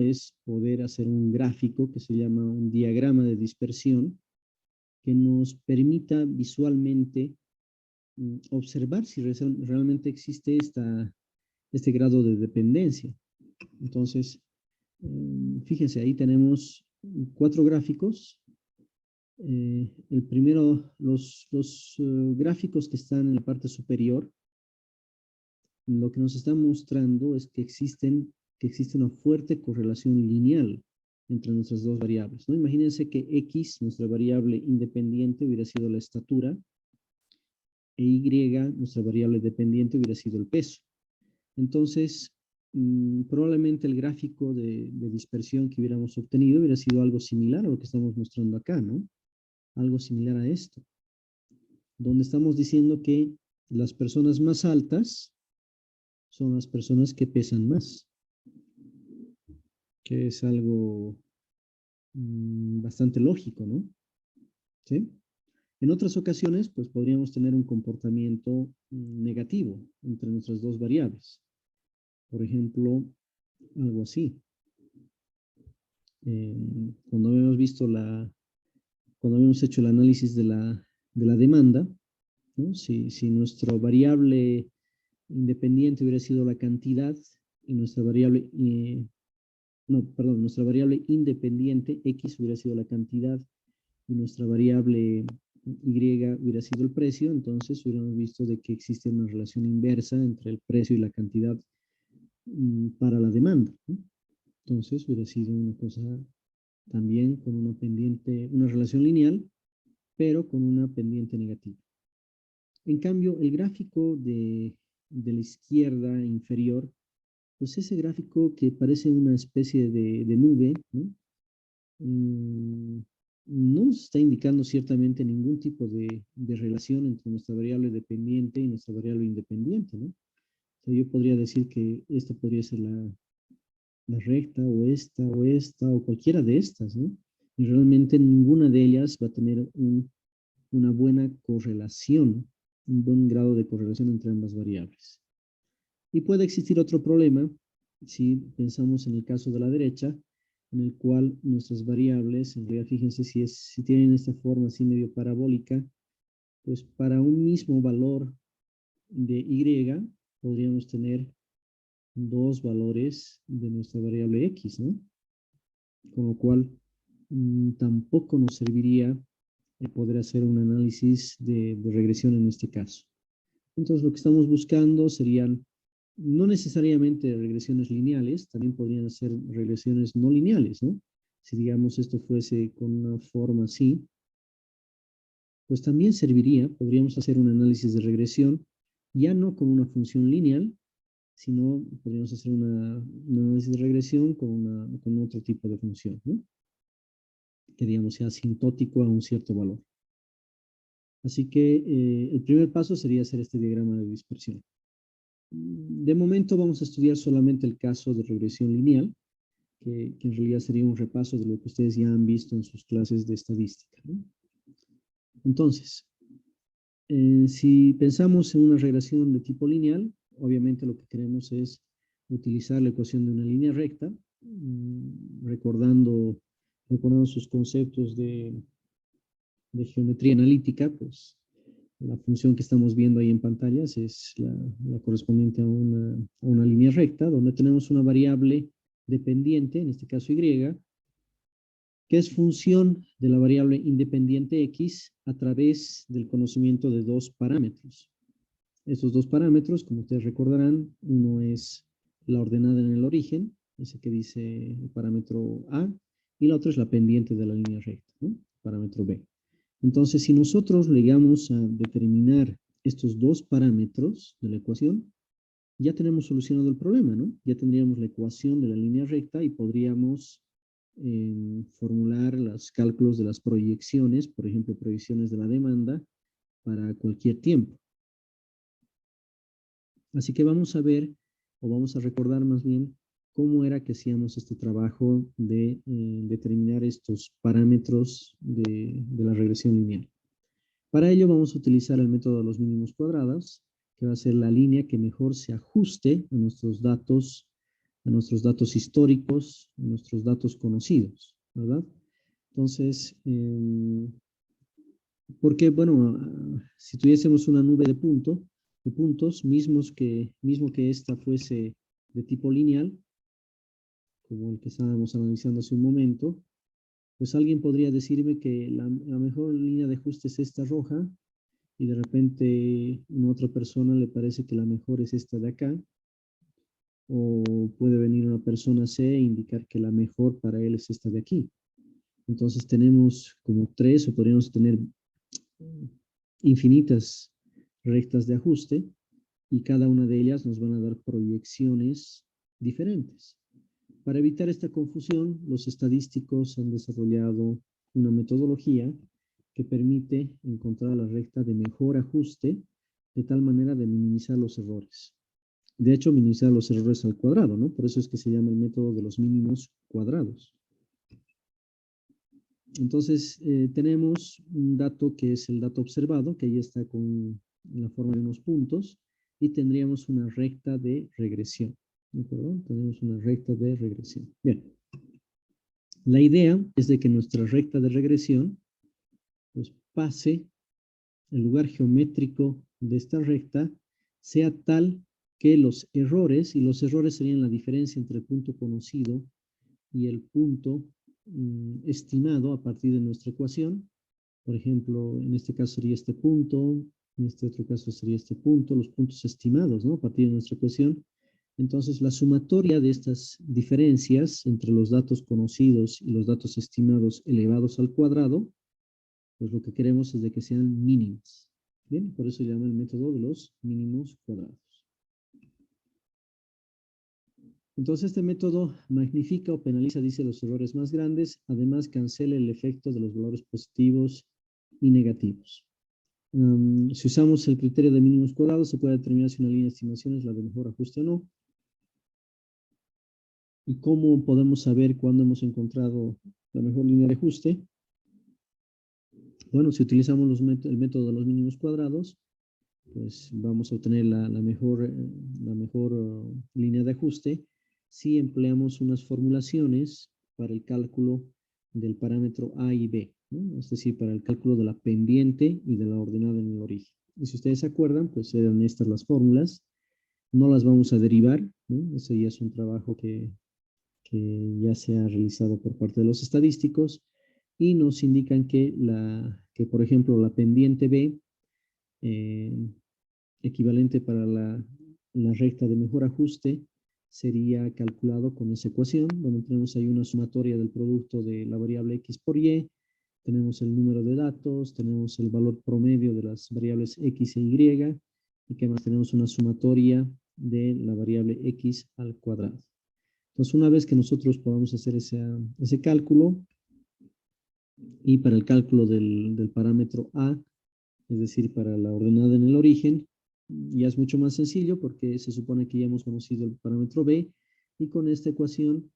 es poder hacer un gráfico que se llama un diagrama de dispersión que nos permita visualmente observar si realmente existe este grado de dependencia. Entonces, fíjense, ahí tenemos 4 gráficos. El primero, los gráficos que están en la parte superior, lo que nos están mostrando es que existe una fuerte correlación lineal entre nuestras dos variables, ¿no? Imagínense que X, nuestra variable independiente, hubiera sido la estatura, e Y, nuestra variable dependiente, hubiera sido el peso. Entonces, probablemente el gráfico de dispersión que hubiéramos obtenido hubiera sido algo similar a lo que estamos mostrando acá, ¿no? Algo similar a esto, donde estamos diciendo que las personas más altas son las personas que pesan más, que es algo bastante lógico, ¿no? ¿Sí? En otras ocasiones, pues podríamos tener un comportamiento negativo entre nuestras dos variables. Por ejemplo, algo así. Cuando habíamos visto cuando habíamos hecho el análisis de la demanda, ¿no? Si nuestra variable independiente hubiera sido la cantidad y nuestra variable, no, perdón, nuestra variable independiente, X, hubiera sido la cantidad y nuestra variable Y hubiera sido el precio, entonces hubiéramos visto de que existe una relación inversa entre el precio y la cantidad para la demanda, ¿no? Entonces hubiera sido una cosa también con una pendiente, una relación lineal, pero con una pendiente negativa. En cambio, el gráfico de la izquierda inferior, pues ese gráfico que parece una especie de nube, ¿no? No nos está indicando ciertamente ningún tipo de relación entre nuestra variable dependiente y nuestra variable independiente, ¿no? O sea, yo podría decir que esta podría ser la recta o cualquiera de estas, ¿no? Y realmente ninguna de ellas va a tener una buena correlación, un buen grado de correlación entre ambas variables. Y puede existir otro problema si pensamos en el caso de la derecha, en el cual nuestras variables, en realidad fíjense si tienen esta forma así medio parabólica, pues para un mismo valor de Y podríamos tener dos valores de nuestra variable X, ¿no? Con lo cual tampoco nos serviría poder hacer un análisis de regresión en este caso. Entonces lo que estamos buscando serían no necesariamente regresiones lineales, también podrían ser regresiones no lineales, ¿no? Si digamos esto fuese con una forma así, pues también serviría, podríamos hacer un análisis de regresión, ya no con una función lineal, sino podríamos hacer un análisis de regresión con otro tipo de función, ¿no? Que digamos sea asintótico a un cierto valor. Así que el primer paso sería hacer este diagrama de dispersión. De momento vamos a estudiar solamente el caso de regresión lineal, que en realidad sería un repaso de lo que ustedes ya han visto en sus clases de estadística, ¿no? Entonces, si pensamos en una regresión de tipo lineal, obviamente lo que queremos es utilizar la ecuación de una línea recta, recordando sus conceptos de geometría analítica, pues la función que estamos viendo ahí en pantallas es la correspondiente a una línea recta, donde tenemos una variable dependiente, en este caso y, que es función de la variable independiente x a través del conocimiento de dos parámetros. Estos dos parámetros, como ustedes recordarán, uno es la ordenada en el origen, ese que dice el parámetro A, y la otra es la pendiente de la línea recta, ¿no? Parámetro B. Entonces, si nosotros llegamos a determinar estos dos parámetros de la ecuación, ya tenemos solucionado el problema, ¿no? Ya tendríamos la ecuación de la línea recta y podríamos formular los cálculos de las proyecciones, por ejemplo, proyecciones de la demanda para cualquier tiempo. Así que vamos a ver, o vamos a recordar más bien, cómo era que hacíamos este trabajo de determinar estos parámetros de la regresión lineal. Para ello vamos a utilizar el método de los mínimos cuadrados, que va a ser la línea que mejor se ajuste a nuestros datos históricos, a nuestros datos conocidos, ¿verdad? Entonces, porque, bueno, si tuviésemos una nube de puntos, mismo que esta fuese de tipo lineal, como el que estábamos analizando hace un momento, pues alguien podría decirme que la mejor línea de ajuste es esta roja, y de repente a otra persona le parece que la mejor es esta de acá, o puede venir una persona C e indicar que la mejor para él es esta de aquí. Entonces tenemos como tres, o podríamos tener infinitas rectas de ajuste, y cada una de ellas nos van a dar proyecciones diferentes. Para evitar esta confusión, los estadísticos han desarrollado una metodología que permite encontrar la recta de mejor ajuste de tal manera de minimizar los errores. De hecho, minimizar los errores al cuadrado, ¿no? Por eso es que se llama el método de los mínimos cuadrados. Entonces, tenemos un dato que es el dato observado, que ahí está con la forma de unos puntos, y tendríamos una recta de regresión. ¿De acuerdo? Tenemos una recta de regresión. Bien. La idea es de que nuestra recta de regresión pues pase, el lugar geométrico de esta recta sea tal que los errores, y los errores serían la diferencia entre el punto conocido y el punto estimado a partir de nuestra ecuación. Por ejemplo, en este caso sería este punto, en este otro caso sería este punto, los puntos estimados, ¿no? A partir de nuestra ecuación. Entonces, la sumatoria de estas diferencias entre los datos conocidos y los datos estimados elevados al cuadrado, pues lo que queremos es de que sean mínimas. Bien, por eso se llama el método de los mínimos cuadrados. Entonces, este método magnifica o penaliza, dice, los errores más grandes, además cancela el efecto de los valores positivos y negativos. Si usamos el criterio de mínimos cuadrados, se puede determinar si una línea de estimación es la de mejor ajuste o no. ¿Y cómo podemos saber cuándo hemos encontrado la mejor línea de ajuste? Bueno, si utilizamos el método de los mínimos cuadrados, pues vamos a obtener la mejor línea de ajuste si empleamos unas formulaciones para el cálculo del parámetro A y B, ¿no? Es decir, para el cálculo de la pendiente y de la ordenada en el origen. Y si ustedes se acuerdan, pues eran estas las fórmulas. No las vamos a derivar, ¿no? Ese ya es un trabajo que ya se ha realizado por parte de los estadísticos, y nos indican que, por ejemplo, la pendiente B, equivalente para la recta de mejor ajuste, sería calculado con esa ecuación, donde tenemos ahí una sumatoria del producto de la variable X por Y, tenemos el número de datos, tenemos el valor promedio de las variables X e Y, y que más tenemos una sumatoria de la variable X al cuadrado. Entonces, una vez que nosotros podamos hacer ese cálculo, y para el cálculo del parámetro A, es decir, para la ordenada en el origen, ya es mucho más sencillo porque se supone que ya hemos conocido el parámetro B, y con esta ecuación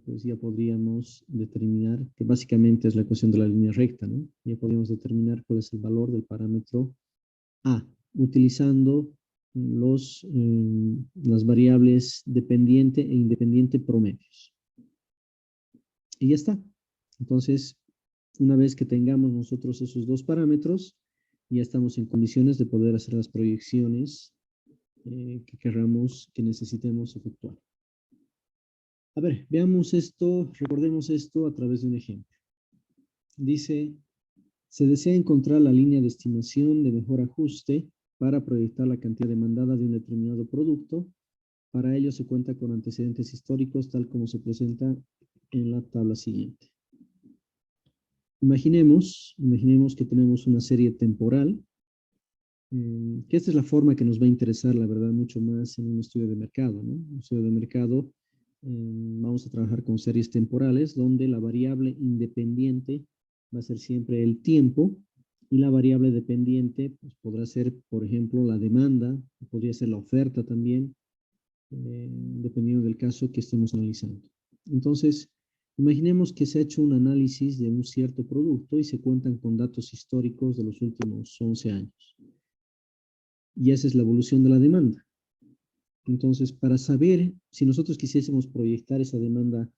pues ya podríamos determinar, que básicamente es la ecuación de la línea recta, ¿no? Ya podríamos determinar cuál es el valor del parámetro A, utilizando las variables dependiente e independiente promedios. Y ya está. Entonces, una vez que tengamos nosotros esos dos parámetros, ya estamos en condiciones de poder hacer las proyecciones que querramos, que necesitemos efectuar. A ver, veamos esto, recordemos esto a través de un ejemplo. Dice, se desea encontrar la línea de estimación de mejor ajuste para proyectar la cantidad demandada de un determinado producto. Para ello se cuenta con antecedentes históricos tal como se presenta en la tabla siguiente. Imaginemos que tenemos una serie temporal, que esta es la forma que nos va a interesar, la verdad, mucho más en un estudio de mercado, ¿no? Un estudio de mercado, vamos a trabajar con series temporales, donde la variable independiente va a ser siempre el tiempo, y la variable dependiente pues, podrá ser, por ejemplo, la demanda, podría ser la oferta también, dependiendo del caso que estemos analizando. Entonces, imaginemos que se ha hecho un análisis de un cierto producto y se cuentan con datos históricos de los últimos 11 años. Y esa es la evolución de la demanda. Entonces, para saber si nosotros quisiésemos proyectar esa demanda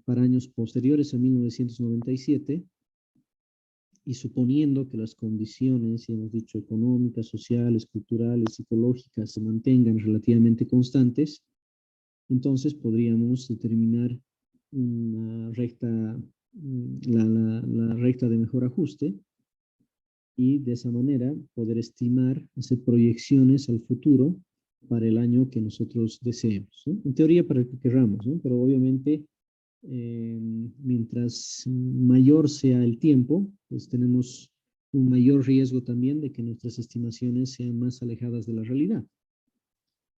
para años posteriores a 1997, y suponiendo que las condiciones, ya hemos dicho, económicas, sociales, culturales, psicológicas, se mantengan relativamente constantes, entonces podríamos determinar una recta, la recta de mejor ajuste, y de esa manera poder estimar, hacer proyecciones al futuro para el año que nosotros deseemos, ¿no? En teoría para el que querramos, ¿no? Pero obviamente mientras mayor sea el tiempo, pues tenemos un mayor riesgo también de que nuestras estimaciones sean más alejadas de la realidad.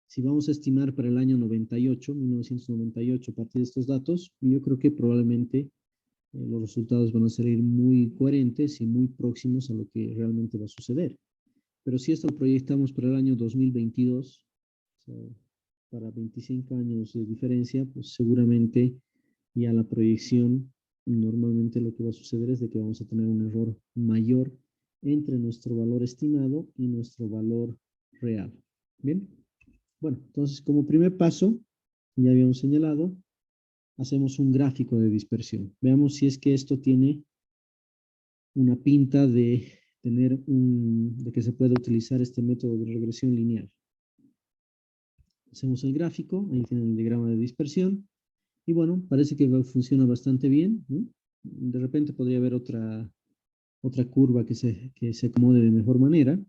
Si vamos a estimar para el año 98, 1998, a partir de estos datos, yo creo que probablemente los resultados van a salir muy coherentes y muy próximos a lo que realmente va a suceder. Pero si esto lo proyectamos para el año 2022, o sea, para 25 años de diferencia, pues seguramente ya la proyección, normalmente lo que va a suceder es de que vamos a tener un error mayor entre nuestro valor estimado y nuestro valor real. Bien, bueno, entonces como primer paso, ya habíamos señalado, hacemos un gráfico de dispersión. Veamos si es que esto tiene una pinta de de que se pueda utilizar este método de regresión lineal. Hacemos el gráfico, ahí tienen el diagrama de dispersión, y bueno, parece que funciona bastante bien, ¿no? De repente podría haber otra curva que se acomode de mejor manera.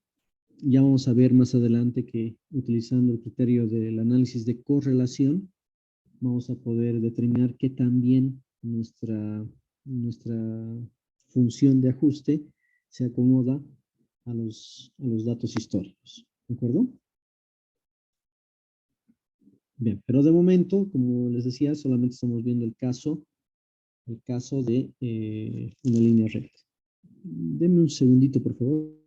Ya vamos a ver más adelante que utilizando el criterio del análisis de correlación, vamos a poder determinar que también nuestra función de ajuste se acomoda a los datos históricos. ¿De acuerdo? Bien, pero de momento, como les decía, solamente estamos viendo el caso de una línea recta. Denme un segundito, por favor.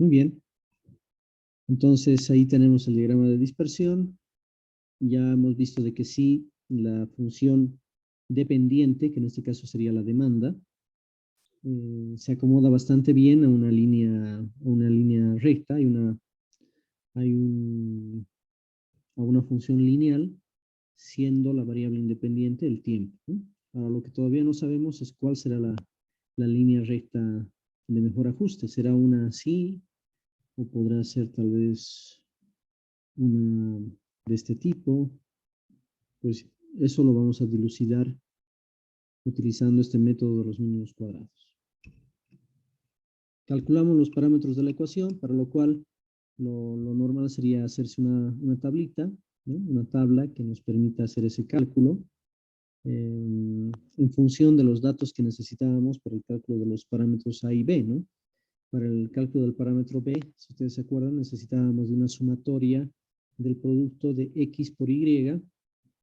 Muy bien. Entonces ahí tenemos el diagrama de dispersión. Ya hemos visto de que sí, la función dependiente, que en este caso sería la demanda, se acomoda bastante bien a una línea recta, a una función lineal, siendo la variable independiente el tiempo, ¿no? Ahora lo que todavía no sabemos es cuál será la línea recta de mejor ajuste. ¿Será una así o podrá ser tal vez una de este tipo? Pues eso lo vamos a dilucidar utilizando este método de los mínimos cuadrados. Calculamos los parámetros de la ecuación, para lo cual lo normal sería hacerse una tablita, ¿no? Una tabla que nos permita hacer ese cálculo en función de los datos que necesitábamos para el cálculo de los parámetros A y B, ¿no? Para el cálculo del parámetro B, si ustedes se acuerdan, necesitábamos de una sumatoria del producto de X por Y,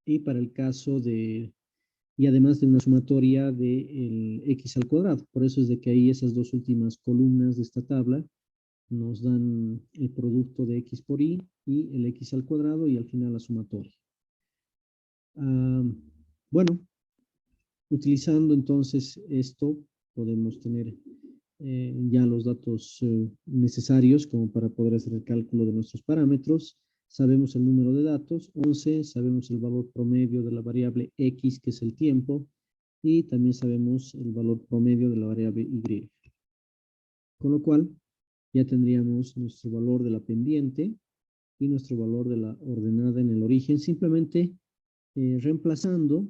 y para el caso de, y además de una sumatoria del X al cuadrado. Por eso es de que ahí esas dos últimas columnas de esta tabla nos dan el producto de X por Y y el X al cuadrado y al final la sumatoria. Bueno, utilizando entonces esto, podemos tener ya los datos necesarios como para poder hacer el cálculo de nuestros parámetros. Sabemos el número de datos, 11, sabemos el valor promedio de la variable X, que es el tiempo, y también sabemos el valor promedio de la variable Y. Con lo cual, ya tendríamos nuestro valor de la pendiente y nuestro valor de la ordenada en el origen, simplemente reemplazando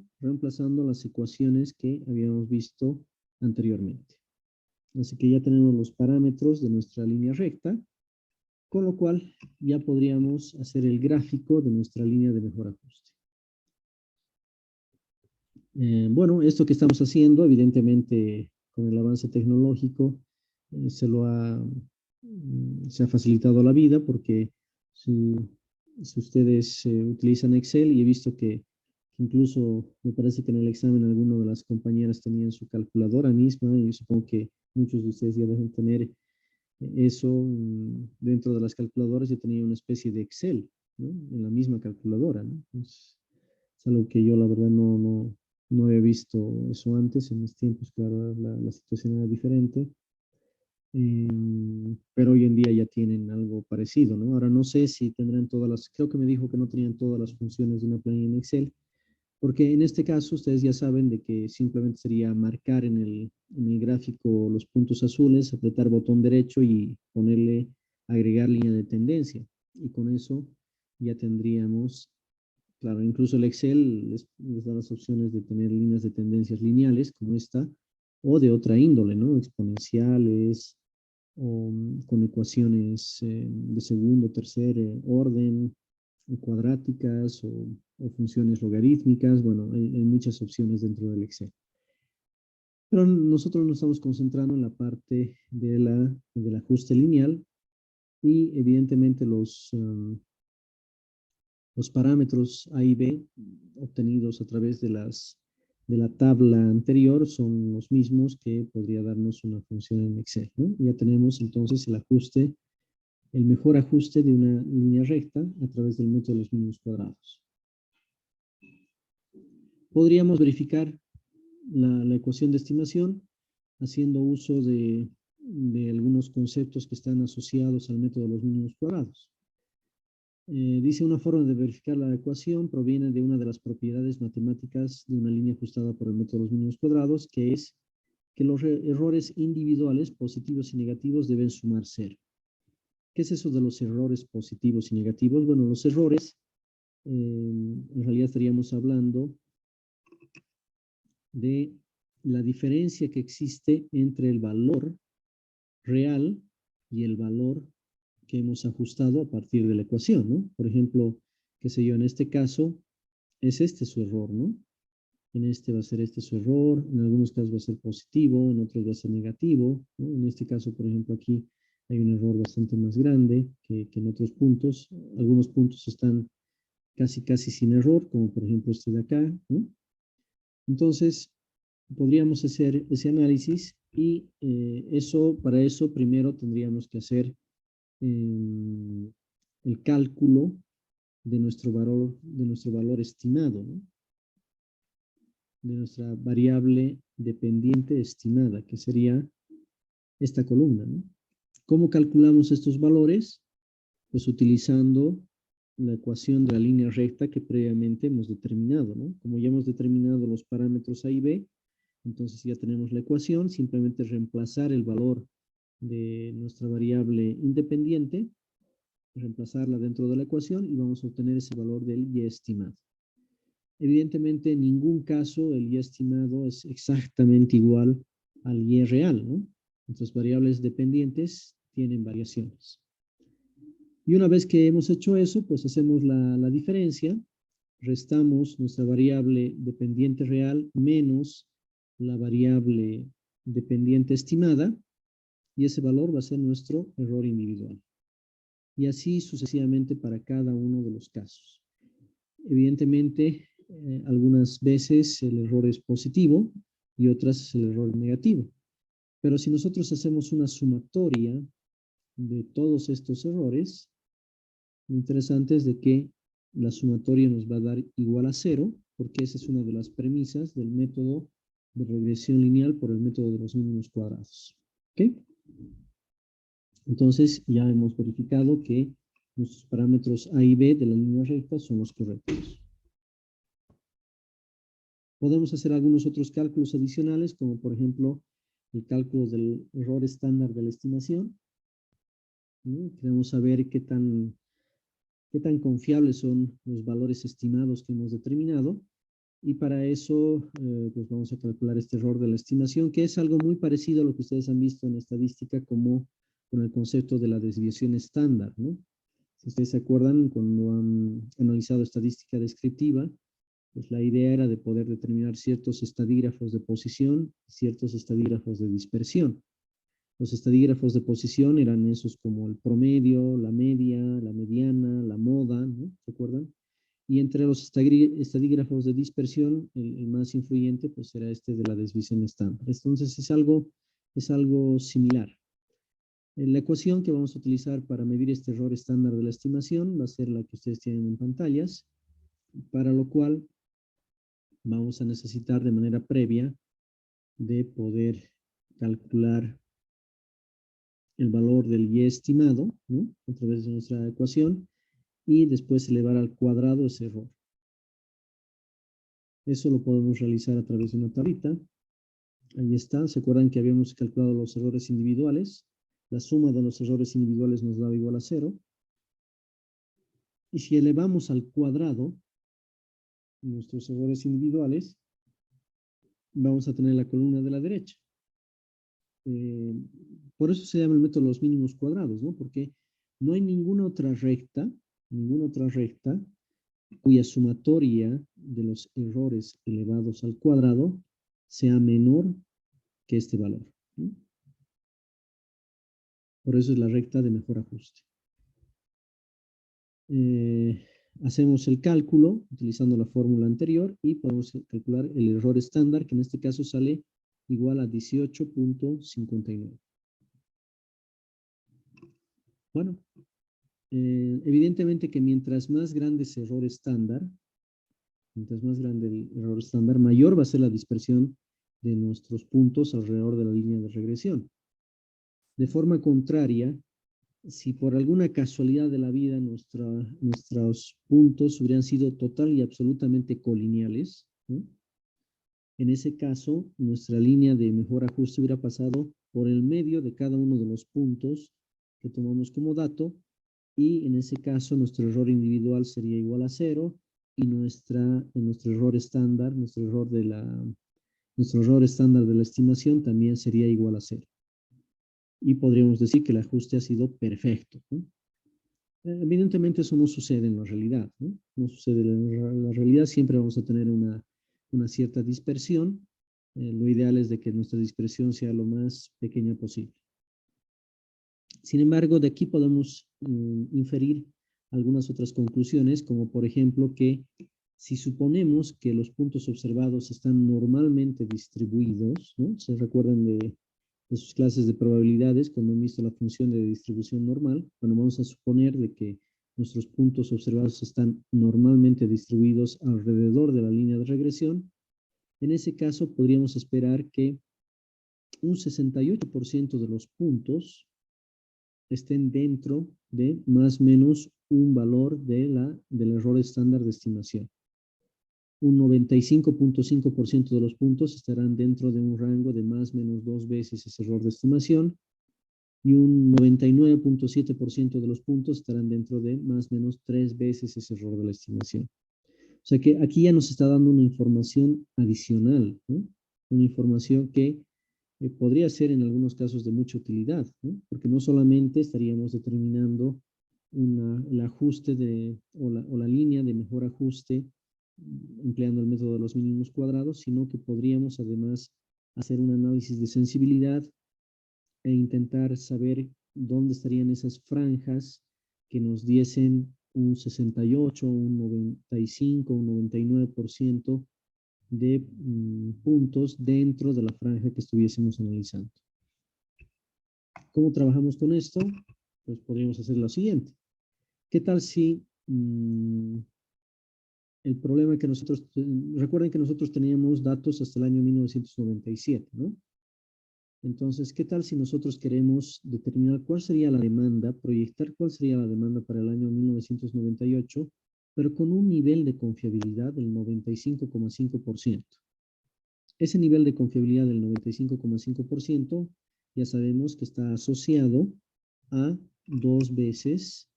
las ecuaciones que habíamos visto anteriormente. Así que ya tenemos los parámetros de nuestra línea recta, con lo cual ya podríamos hacer el gráfico de nuestra línea de mejor ajuste. Bueno, esto que estamos haciendo, evidentemente, con el avance tecnológico, se ha facilitado la vida, porque si ustedes utilizan Excel, y he visto que incluso me parece que en el examen alguna de las compañeras tenían su calculadora misma, y supongo que muchos de ustedes ya deben tener eso dentro de las calculadoras. Yo tenía una especie de Excel, ¿no? En la misma calculadora, ¿no? Es algo que yo la verdad no había visto eso antes. En mis tiempos, claro, la situación era diferente. Pero hoy en día ya tienen algo parecido, ¿no? Ahora no sé si tendrán creo que me dijo que no tenían todas las funciones de una planilla en Excel, porque en este caso ustedes ya saben de que simplemente sería marcar en el gráfico los puntos azules, apretar botón derecho y ponerle agregar línea de tendencia. Y con eso ya tendríamos, claro, incluso el Excel les da las opciones de tener líneas de tendencias lineales como esta, o de otra índole, ¿no? Exponenciales, o con ecuaciones de segundo, tercer orden, o cuadráticas, o funciones logarítmicas. Bueno, hay muchas opciones dentro del Excel. Pero nosotros nos estamos concentrando en la parte del ajuste lineal, y evidentemente los parámetros A y B obtenidos a través de la tabla anterior son los mismos que podría darnos una función en Excel, ¿no? Ya tenemos entonces el mejor ajuste de una línea recta a través del método de los mínimos cuadrados. Podríamos verificar la ecuación de estimación haciendo uso de algunos conceptos que están asociados al método de los mínimos cuadrados. Dice: una forma de verificar la ecuación proviene de una de las propiedades matemáticas de una línea ajustada por el método de los mínimos cuadrados, que es que los errores individuales positivos y negativos deben sumar cero. ¿Qué es eso de los errores positivos y negativos? Bueno, los errores, en realidad estaríamos hablando de la diferencia que existe entre el valor real y el valor que hemos ajustado a partir de la ecuación, ¿no? Por ejemplo, qué sé yo, en este caso es este su error, ¿no? En este va a ser este su error, en algunos casos va a ser positivo, en otros va a ser negativo, ¿no? En este caso, por ejemplo, aquí hay un error bastante más grande que en otros puntos. Algunos puntos están casi sin error, como por ejemplo este de acá, ¿no? Entonces, podríamos hacer ese análisis, y para eso primero tendríamos que hacer el cálculo de nuestro valor estimado, ¿no? De nuestra variable dependiente estimada, que sería esta columna, ¿no? ¿Cómo calculamos estos valores? Pues utilizando la ecuación de la línea recta que previamente hemos determinado, ¿no? Como ya hemos determinado los parámetros A y B, entonces ya tenemos la ecuación. Simplemente reemplazar el valor de nuestra variable independiente, reemplazarla dentro de la ecuación, y vamos a obtener ese valor del Y estimado. Evidentemente, en ningún caso el Y estimado es exactamente igual al Y real, ¿no? Nuestras variables dependientes tienen variaciones. Y una vez que hemos hecho eso, pues hacemos la diferencia, restamos nuestra variable dependiente real menos la variable dependiente estimada, y ese valor va a ser nuestro error individual. y así sucesivamente para cada uno de los casos. Evidentemente, algunas veces el error es positivo y otras es el error negativo. Pero si nosotros hacemos una sumatoria de todos estos errores, lo interesante es de que la sumatoria nos va a dar igual a 0, porque esa es una de las premisas del método de regresión lineal por el método de los mínimos cuadrados. ¿Ok? Entonces ya hemos verificado que nuestros parámetros A y B de la línea recta son los correctos. Podemos hacer algunos otros cálculos adicionales, como por ejemplo el cálculo del error estándar de la estimación, ¿no? Queremos saber qué tan confiables son los valores estimados que hemos determinado. Y para eso, pues vamos a calcular este error de la estimación, que es algo muy parecido a lo que ustedes han visto en estadística como con el concepto de la desviación estándar, ¿no? Si ustedes se acuerdan, cuando han analizado estadística descriptiva, pues la idea era de poder determinar ciertos estadígrafos de posición, ciertos estadígrafos de dispersión. Los estadígrafos de posición eran esos como el promedio, la media, la mediana, la moda, ¿no? ¿Se acuerdan? Y entre los estadígrafos de dispersión, el más influyente pues era este de la desviación estándar. Entonces es algo similar. La ecuación que vamos a utilizar para medir este error estándar de la estimación va a ser la que ustedes tienen en pantallas, para lo cual vamos a necesitar de manera previa de poder calcular el valor del y estimado, ¿no? A través de nuestra ecuación, y después elevar al cuadrado ese error. Eso lo podemos realizar a través de una tablita. Ahí está. ¿Se acuerdan que habíamos calculado los errores individuales? La suma de los errores individuales nos daba igual a 0. Y si elevamos al cuadrado nuestros errores individuales, vamos a tener la columna de la derecha. Por eso se llama el método de los mínimos cuadrados, ¿no? Porque no hay ninguna otra recta cuya sumatoria de los errores elevados al cuadrado sea menor que este valor, ¿no? Por eso es la recta de mejor ajuste. Hacemos el cálculo utilizando la fórmula anterior y podemos calcular el error estándar, que en este caso sale igual a 18.59. Bueno, evidentemente que mientras más grande ese error estándar, mayor va a ser la dispersión de nuestros puntos alrededor de la línea de regresión. De forma contraria, si por alguna casualidad de la vida nuestros puntos hubieran sido total y absolutamente colineales, ¿no? En ese caso, nuestra línea de mejor ajuste hubiera pasado por el medio de cada uno de los puntos que tomamos como dato, y en ese caso nuestro error individual sería igual a 0, y nuestro error estándar, nuestro error estándar de la estimación también sería igual a 0. Y podríamos decir que el ajuste ha sido perfecto, ¿no? Evidentemente eso no sucede en la realidad, ¿no? No sucede en la realidad, siempre vamos a tener una cierta dispersión. Lo ideal es de que nuestra dispersión sea lo más pequeña posible. Sin embargo, de aquí podemos inferir algunas otras conclusiones, como por ejemplo que si suponemos que los puntos observados están normalmente distribuidos, ¿no? ¿Se recuerdan de sus clases de probabilidades cuando han visto la función de distribución normal? Bueno, vamos a suponer de que nuestros puntos observados están normalmente distribuidos alrededor de la línea de regresión. En ese caso, podríamos esperar que un 68% de los puntos estén dentro de más o menos un valor del error estándar de estimación. Un 95.5% de los puntos estarán dentro de un rango de más o menos 2 veces ese error de estimación, y un 99.7% de los puntos estarán dentro de más o menos 3 veces ese error de la estimación. O sea que aquí ya nos está dando una información adicional, ¿no? Una información que podría ser en algunos casos de mucha utilidad, ¿no? Porque no solamente estaríamos determinando el ajuste o la línea de mejor ajuste empleando el método de los mínimos cuadrados, sino que podríamos además hacer un análisis de sensibilidad e intentar saber dónde estarían esas franjas que nos diesen un 68, un 95, un 99% de puntos dentro de la franja que estuviésemos analizando. ¿Cómo trabajamos con esto? Pues podríamos hacer lo siguiente. ¿Qué tal si el problema que nosotros, recuerden que nosotros teníamos datos hasta el año 1997, ¿no? Entonces, ¿qué tal si nosotros queremos determinar cuál sería la demanda, proyectar cuál sería la demanda para el año 1998, pero con un nivel de confiabilidad del 95,5%? Ese nivel de confiabilidad del 95,5% ya sabemos que está asociado a 2 veces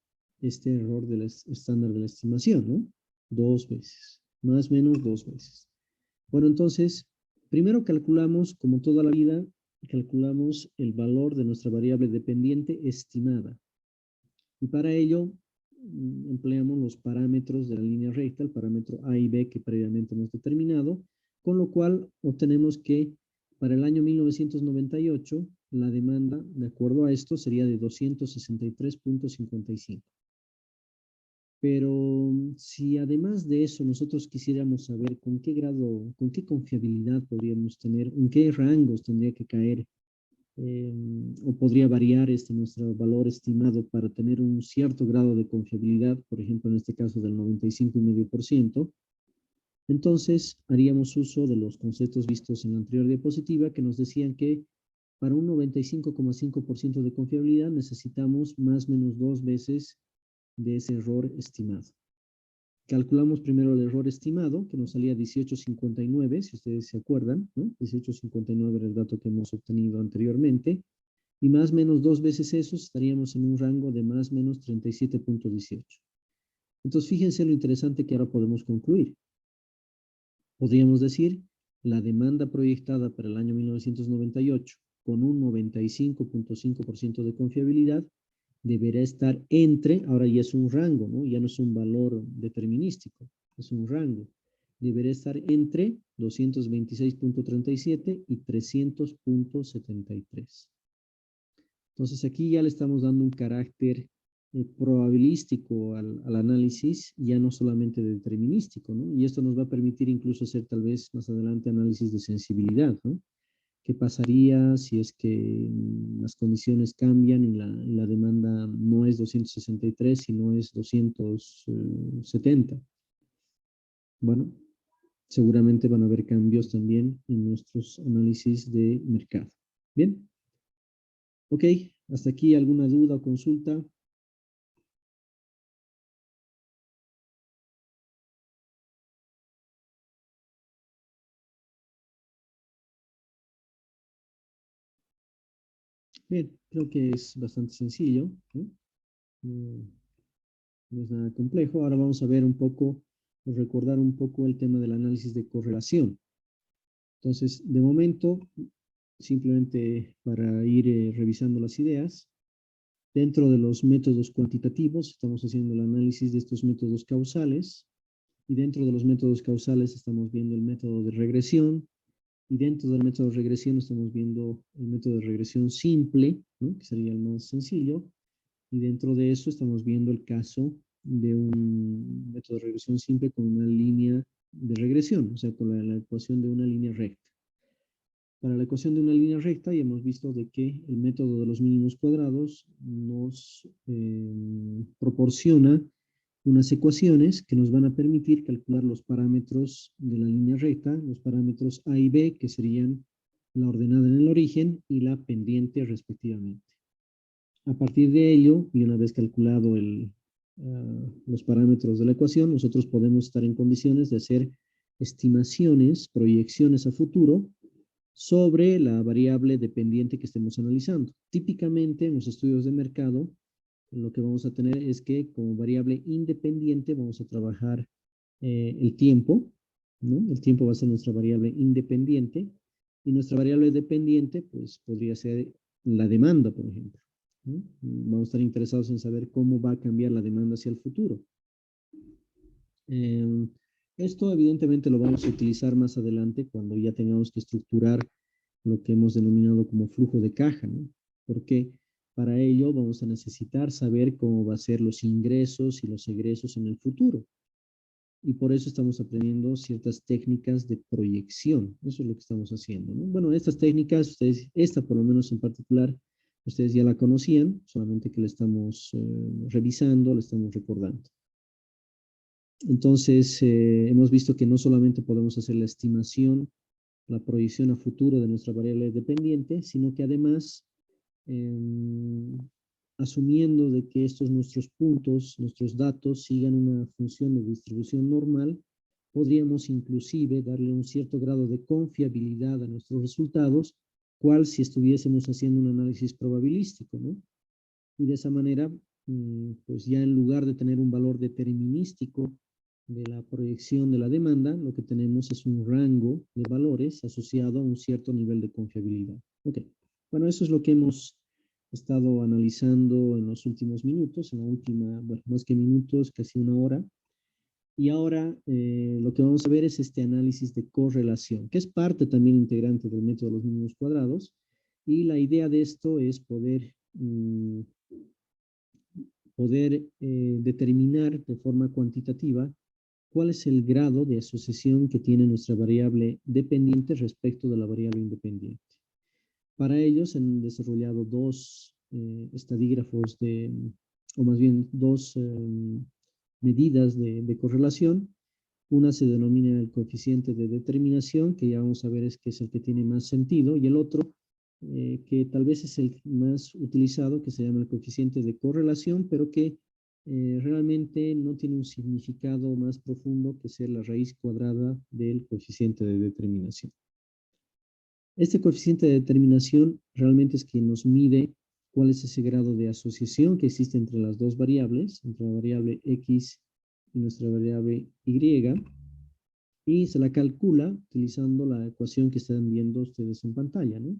este error del estándar de la estimación, ¿no? 2 veces, más o menos 2 veces. Bueno, entonces, primero calculamos, como toda la vida, calculamos el valor de nuestra variable dependiente estimada. Y para ello, empleamos los parámetros de la línea recta, el parámetro A y B que previamente hemos determinado, con lo cual obtenemos que para el año 1998, la demanda, de acuerdo a esto, sería de 263.55. Pero si además de eso nosotros quisiéramos saber con qué grado, con qué confiabilidad podríamos tener, en qué rangos tendría que caer o podría variar nuestro valor estimado para tener un cierto grado de confiabilidad, por ejemplo en este caso del 95,5%, entonces haríamos uso de los conceptos vistos en la anterior diapositiva que nos decían que para un 95,5% de confiabilidad necesitamos más o menos 2 veces de ese error estimado. Calculamos primero el error estimado, que nos salía 18,59, si ustedes se acuerdan, ¿no? 18,59 era el dato que hemos obtenido anteriormente, y más o menos 2 veces eso estaríamos en un rango de más o menos 37,18. Entonces, fíjense lo interesante que ahora podemos concluir. Podríamos decir, la demanda proyectada para el año 1998, con un 95,5% de confiabilidad, deberá estar entre, ahora ya es un rango, ¿no? Ya no es un valor determinístico, es un rango. Deberá estar entre 226,37 y 300,73. Entonces aquí ya le estamos dando un carácter probabilístico al análisis, ya no solamente determinístico, ¿no? Y esto nos va a permitir incluso hacer tal vez más adelante análisis de sensibilidad, ¿no? ¿Qué pasaría si es que las condiciones cambian y la demanda no es 263, sino es 270? Bueno, seguramente van a haber cambios también en nuestros análisis de mercado. Bien. Ok, hasta aquí alguna duda o consulta. Bien, creo que es bastante sencillo, ¿no? No, no es nada complejo. Ahora vamos a ver un poco, recordar un poco el tema del análisis de correlación. Entonces, de momento, simplemente para ir revisando las ideas, dentro de los métodos cuantitativos estamos haciendo el análisis de estos métodos causales, y dentro de los métodos causales estamos viendo el método de regresión, y dentro del método de regresión estamos viendo el método de regresión simple, ¿no? Que sería el más sencillo, y dentro de eso estamos viendo el caso de un método de regresión simple con una línea de regresión, o sea, con la ecuación de una línea recta. Para la ecuación de una línea recta ya hemos visto de que el método de los mínimos cuadrados nos proporciona unas ecuaciones que nos van a permitir calcular los parámetros de la línea recta, los parámetros A y B, que serían la ordenada en el origen y la pendiente respectivamente. A partir de ello, y una vez calculado los parámetros de la ecuación, nosotros podemos estar en condiciones de hacer estimaciones, proyecciones a futuro, sobre la variable dependiente que estemos analizando. Típicamente en los estudios de mercado, lo que vamos a tener es que como variable independiente vamos a trabajar el tiempo, ¿no? El tiempo va a ser nuestra variable independiente, y nuestra variable dependiente pues podría ser la demanda, por ejemplo, ¿no? Vamos a estar interesados en saber cómo va a cambiar la demanda hacia el futuro. Esto evidentemente lo vamos a utilizar más adelante cuando ya tengamos que estructurar lo que hemos denominado como flujo de caja, ¿no? ¿Por qué? Para ello vamos a necesitar saber cómo va a ser los ingresos y los egresos en el futuro. Y por eso estamos aprendiendo ciertas técnicas de proyección. Eso es lo que estamos haciendo, ¿no? Bueno, estas técnicas, ustedes, esta por lo menos en particular, ustedes ya la conocían, solamente que la estamos revisando, la estamos recordando. Entonces, hemos visto que no solamente podemos hacer la estimación, la proyección a futuro de nuestra variable dependiente, sino que además, asumiendo de que estos nuestros puntos, nuestros datos, sigan una función de distribución normal, podríamos inclusive darle un cierto grado de confiabilidad a nuestros resultados, cual si estuviésemos haciendo un análisis probabilístico, ¿no? Y de esa manera, pues ya en lugar de tener un valor determinístico de la proyección de la demanda, lo que tenemos es un rango de valores asociado a un cierto nivel de confiabilidad. Ok, bueno, eso es lo que hemos estado analizando en los últimos minutos, en la última, bueno, más que minutos, casi una hora. Y ahora lo que vamos a ver es este análisis de correlación, que es parte también integrante del método de los mínimos cuadrados. Y la idea de esto es poder determinar de forma cuantitativa cuál es el grado de asociación que tiene nuestra variable dependiente respecto de la variable independiente. Para ello se han desarrollado dos estadígrafos o más bien dos medidas de correlación. Una se denomina el coeficiente de determinación, que ya vamos a ver que es el que tiene más sentido, y el otro, que tal vez es el más utilizado, que se llama el coeficiente de correlación, pero que realmente no tiene un significado más profundo que ser la raíz cuadrada del coeficiente de determinación. Este coeficiente de determinación realmente es quien nos mide cuál es ese grado de asociación que existe entre las dos variables, entre la variable x y nuestra variable y, y se la calcula utilizando la ecuación que están viendo ustedes en pantalla, ¿no?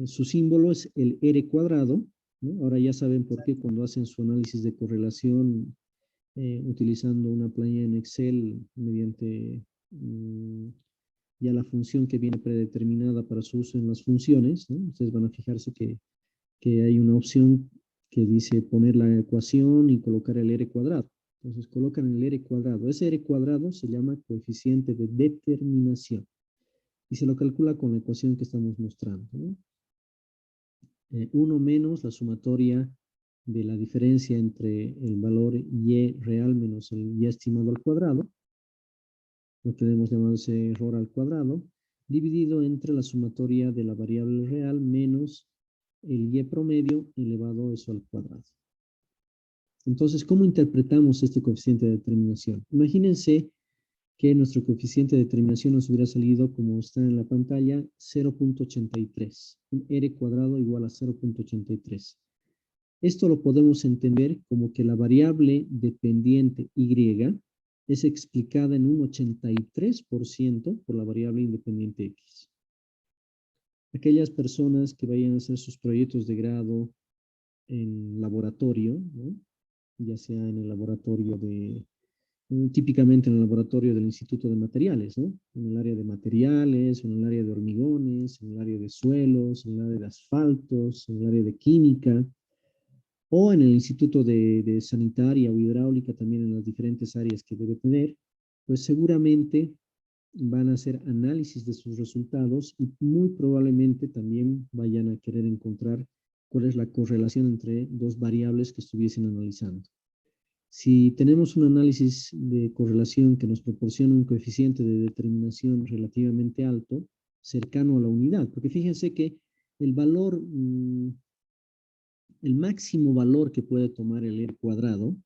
Su símbolo es el R cuadrado, ¿no? Ahora ya saben por qué cuando hacen su análisis de correlación utilizando una planilla en Excel mediante ya la función que viene predeterminada para su uso en las funciones, ¿no? Ustedes van a fijarse que hay una opción que dice poner la ecuación y colocar el R cuadrado. Entonces colocan el R cuadrado. Ese R cuadrado se llama coeficiente de determinación y se lo calcula con la ecuación que estamos mostrando, ¿no? 1 menos la sumatoria de la diferencia entre el valor y real menos el y estimado al cuadrado, lo que hemos llamado ese error al cuadrado, dividido entre la sumatoria de la variable real menos el y promedio elevado a eso al cuadrado. Entonces, ¿cómo interpretamos este coeficiente de determinación? Imagínense que nuestro coeficiente de determinación nos hubiera salido, como está en la pantalla, 0.83. Un R cuadrado igual a 0.83. Esto lo podemos entender como que la variable dependiente Y es explicada en un 83% por la variable independiente X. Aquellas personas que vayan a hacer sus proyectos de grado en laboratorio, ¿no? Ya sea en el laboratorio típicamente en el laboratorio del Instituto de Materiales, ¿no? En el área de materiales, en el área de hormigones, en el área de suelos, en el área de asfaltos, en el área de química, o en el Instituto de Sanitaria o Hidráulica, también en las diferentes áreas que debe tener, pues seguramente van a hacer análisis de sus resultados y muy probablemente también vayan a querer encontrar cuál es la correlación entre dos variables que estuviesen analizando. Si tenemos un análisis de correlación que nos proporciona un coeficiente de determinación relativamente alto, cercano a la unidad, porque fíjense que el valor, el máximo valor que puede tomar el R cuadrado,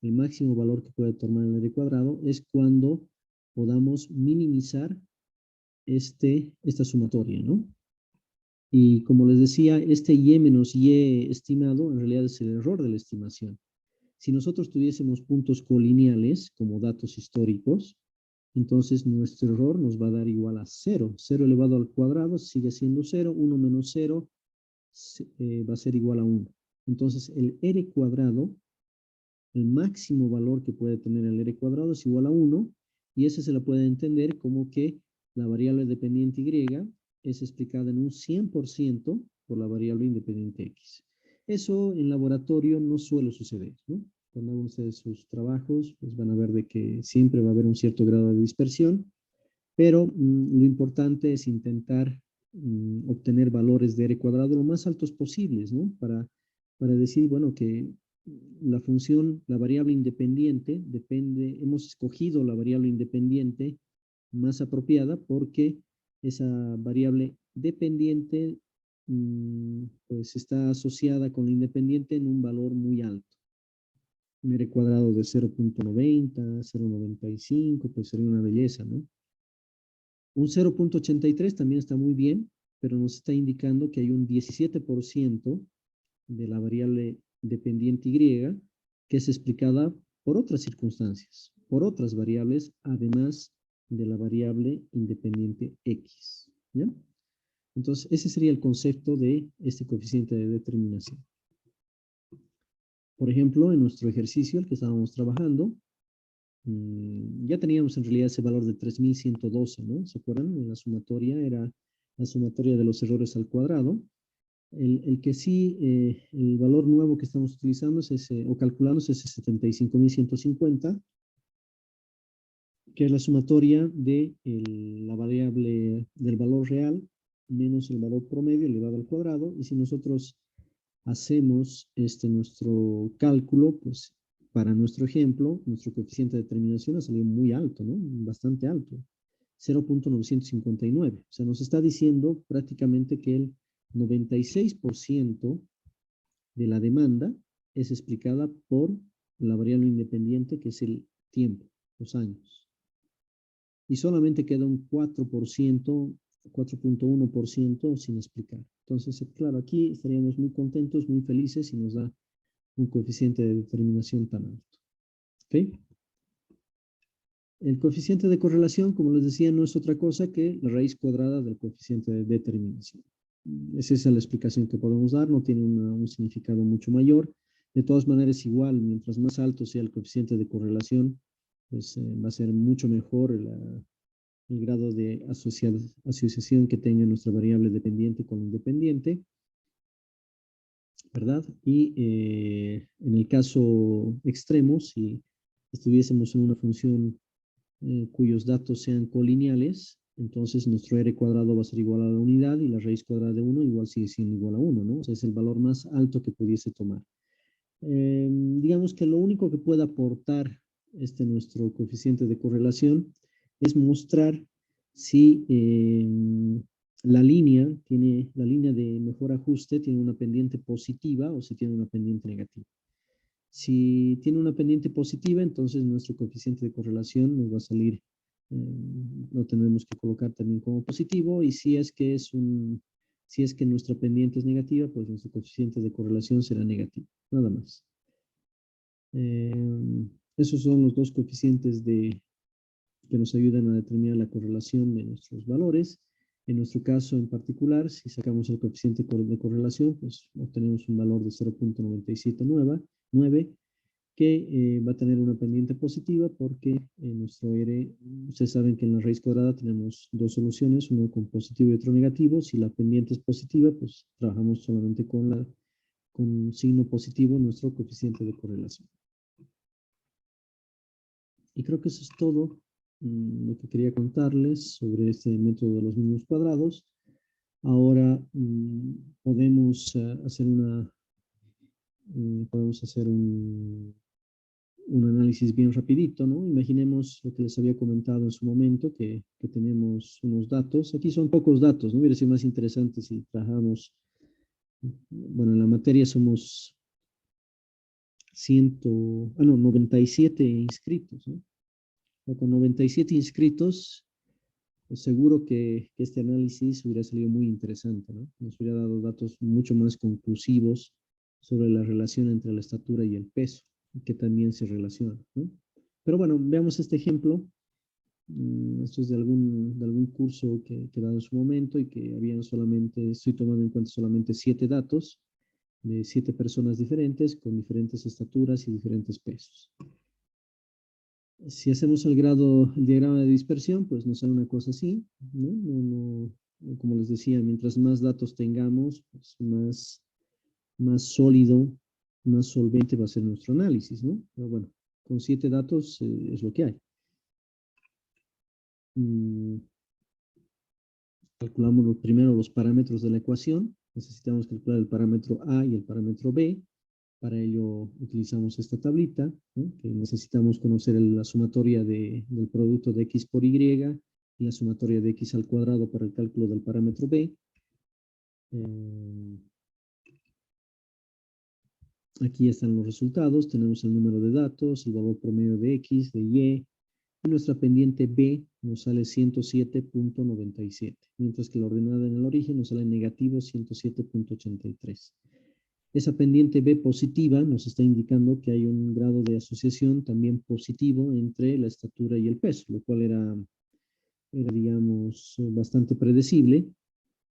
el máximo valor que puede tomar el R cuadrado es cuando podamos minimizar esta sumatoria, ¿no? Y como les decía, este Y menos Y estimado en realidad es el error de la estimación. Si nosotros tuviésemos puntos colineales como datos históricos, entonces nuestro error nos va a dar igual a 0. 0 elevado al cuadrado sigue siendo 0, 1 menos 0 va a ser igual a 1. Entonces el R cuadrado, el máximo valor que puede tener el R cuadrado es igual a 1, y ese se lo puede entender como que la variable dependiente Y es explicada en un 100% por la variable independiente X. Eso en laboratorio no suele suceder, ¿no? Cuando hagan ustedes sus trabajos, pues van a ver de que siempre va a haber un cierto grado de dispersión, pero lo importante es intentar obtener valores de R cuadrado lo más altos posibles, ¿no? Para decir, bueno, que la función, la variable independiente, depende, hemos escogido la variable independiente más apropiada porque esa variable dependiente pues está asociada con la independiente en un valor muy alto. Un R cuadrado de 0.90, 0.95, pues sería una belleza, ¿no? Un 0.83 también está muy bien, pero nos está indicando que hay un 17% de la variable dependiente Y que es explicada por otras circunstancias, por otras variables, además de la variable independiente X. ¿Ya? Entonces, ese sería el concepto de este coeficiente de determinación. Por ejemplo, en nuestro ejercicio, el que estábamos trabajando, ya teníamos en realidad ese valor de 3112, ¿no? ¿Se acuerdan? En la sumatoria era la sumatoria de los errores al cuadrado. El que sí, el valor nuevo que estamos utilizando es ese, o calculando es ese 75.150, que es la sumatoria de la variable del valor real menos el valor promedio elevado al cuadrado. Y si nosotros hacemos nuestro cálculo, pues para nuestro ejemplo, nuestro coeficiente de determinación ha salido muy alto, ¿no? Bastante alto, 0.959. O sea, nos está diciendo prácticamente que el 96% de la demanda es explicada por la variable independiente, que es el tiempo, los años. Y solamente queda un 4%, 4.1% sin explicar. Entonces, claro, aquí estaríamos muy contentos, muy felices si nos da un coeficiente de determinación tan alto. ¿Ok? El coeficiente de correlación, como les decía, no es otra cosa que la raíz cuadrada del coeficiente de determinación. Esa es la explicación que podemos dar, no tiene un significado mucho mayor. De todas maneras, igual, mientras más alto sea el coeficiente de correlación, pues va a ser mucho mejor el grado de asociación que tenga nuestra variable dependiente con la independiente, ¿verdad? Y en el caso extremo, si estuviésemos en una función cuyos datos sean colineales, entonces nuestro R cuadrado va a ser igual a la unidad y la raíz cuadrada de 1 igual sigue siendo igual a 1, ¿no? O sea, es el valor más alto que pudiese tomar. Digamos que lo único que puede aportar nuestro coeficiente de correlación es mostrar si la línea de mejor ajuste tiene una pendiente positiva o si tiene una pendiente negativa. Si tiene una pendiente positiva, entonces nuestro coeficiente de correlación nos va a salir, lo tendremos que colocar también como positivo, y si es que nuestra pendiente es negativa, pues nuestro coeficiente de correlación será negativo, nada más. Esos son los dos coeficientes que nos ayudan a determinar la correlación de nuestros valores. En nuestro caso en particular, si sacamos el coeficiente de correlación, pues obtenemos un valor de 0.979, que va a tener una pendiente positiva porque en nuestro R, ustedes saben que en la raíz cuadrada tenemos dos soluciones, uno con positivo y otro negativo. Si la pendiente es positiva, pues trabajamos solamente con signo positivo en nuestro coeficiente de correlación. Y creo que eso es todo lo que quería contarles sobre este método de los mínimos cuadrados. Ahora podemos hacer un análisis bien rapidito, ¿no? Imaginemos lo que les había comentado en su momento, que tenemos unos datos. Aquí son pocos datos, ¿no? Hubiera sido más interesante si trabajamos, bueno, en la materia somos 97 inscritos, ¿no? Con 97 inscritos, pues seguro que este análisis hubiera salido muy interesante, ¿no? Nos hubiera dado datos mucho más conclusivos sobre la relación entre la estatura y el peso, que también se relacionan, ¿no? Pero bueno, veamos este ejemplo. Esto es de algún curso que he dado en su momento y que estoy tomando en cuenta solamente 7 datos de 7 personas diferentes con diferentes estaturas y diferentes pesos. Si hacemos el diagrama de dispersión, pues nos sale una cosa así, ¿no? Como les decía, mientras más datos tengamos, pues más sólido, más solvente va a ser nuestro análisis, ¿no? Pero bueno, con 7 datos es lo que hay. Calculamos primero los parámetros de la ecuación. Necesitamos calcular el parámetro A y el parámetro B. Para ello utilizamos esta tablita, ¿no? Que necesitamos conocer la sumatoria del producto de x por y y la sumatoria de x al cuadrado para el cálculo del parámetro B. Aquí están los resultados. Tenemos el número de datos, el valor promedio de x, de y, y nuestra pendiente B nos sale 107.97, mientras que la ordenada en el origen nos sale negativo 107.83. Esa pendiente B positiva nos está indicando que hay un grado de asociación también positivo entre la estatura y el peso, lo cual era digamos, bastante predecible.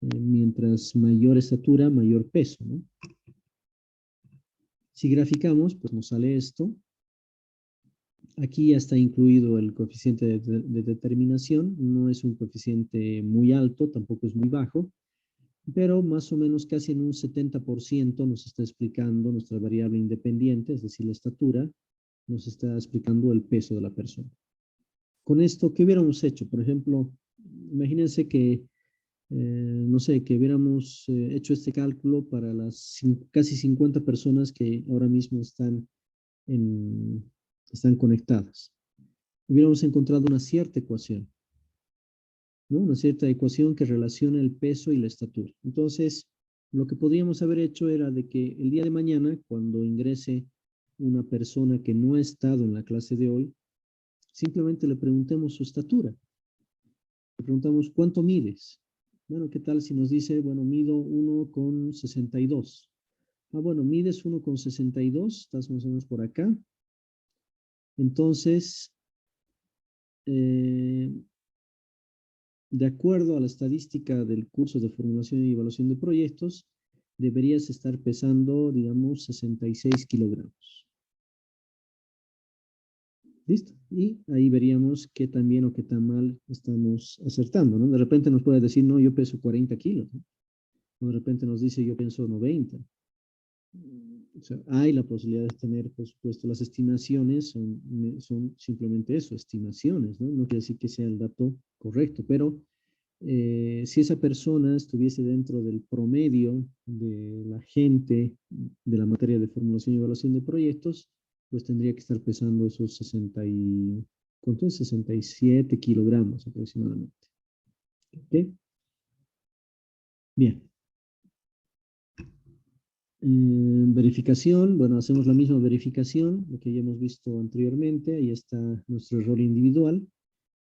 Mientras mayor estatura, mayor peso, ¿no? Si graficamos, pues nos sale esto. Aquí ya está incluido el coeficiente de determinación. No es un coeficiente muy alto, tampoco es muy bajo, pero más o menos casi en un 70% nos está explicando nuestra variable independiente, es decir, la estatura, nos está explicando el peso de la persona. Con esto, ¿qué hubiéramos hecho? Por ejemplo, imagínense que, no sé, que hubiéramos hecho este cálculo para las casi 50 personas que ahora mismo están conectadas. Hubiéramos encontrado una cierta ecuación, ¿no? Una cierta ecuación que relaciona el peso y la estatura. Entonces, lo que podríamos haber hecho era de que el día de mañana, cuando ingrese una persona que no ha estado en la clase de hoy, simplemente le preguntemos su estatura. Le preguntamos, ¿cuánto mides? Bueno, ¿qué tal si nos dice, bueno, mido 1,62? Ah, bueno, mides 1,62, estás más o menos por acá. Entonces, de acuerdo a la estadística del curso de formulación y evaluación de proyectos, deberías estar pesando, digamos, 66 kilogramos. ¿Listo? Y ahí veríamos qué tan bien o qué tan mal estamos acertando, ¿no? De repente nos puede decir, no, yo peso 40 kilos, ¿no? O de repente nos dice, yo peso 90. O sea, hay la posibilidad de tener, por supuesto, las estimaciones son simplemente eso, estimaciones, ¿no? No quiere decir que sea el dato correcto, pero si esa persona estuviese dentro del promedio de la gente de la materia de formulación y evaluación de proyectos, pues tendría que estar pesando esos 67 kilogramos aproximadamente. ¿Ok? Bien. Verificación, bueno, hacemos la misma verificación, lo que ya hemos visto anteriormente. Ahí está nuestro error individual,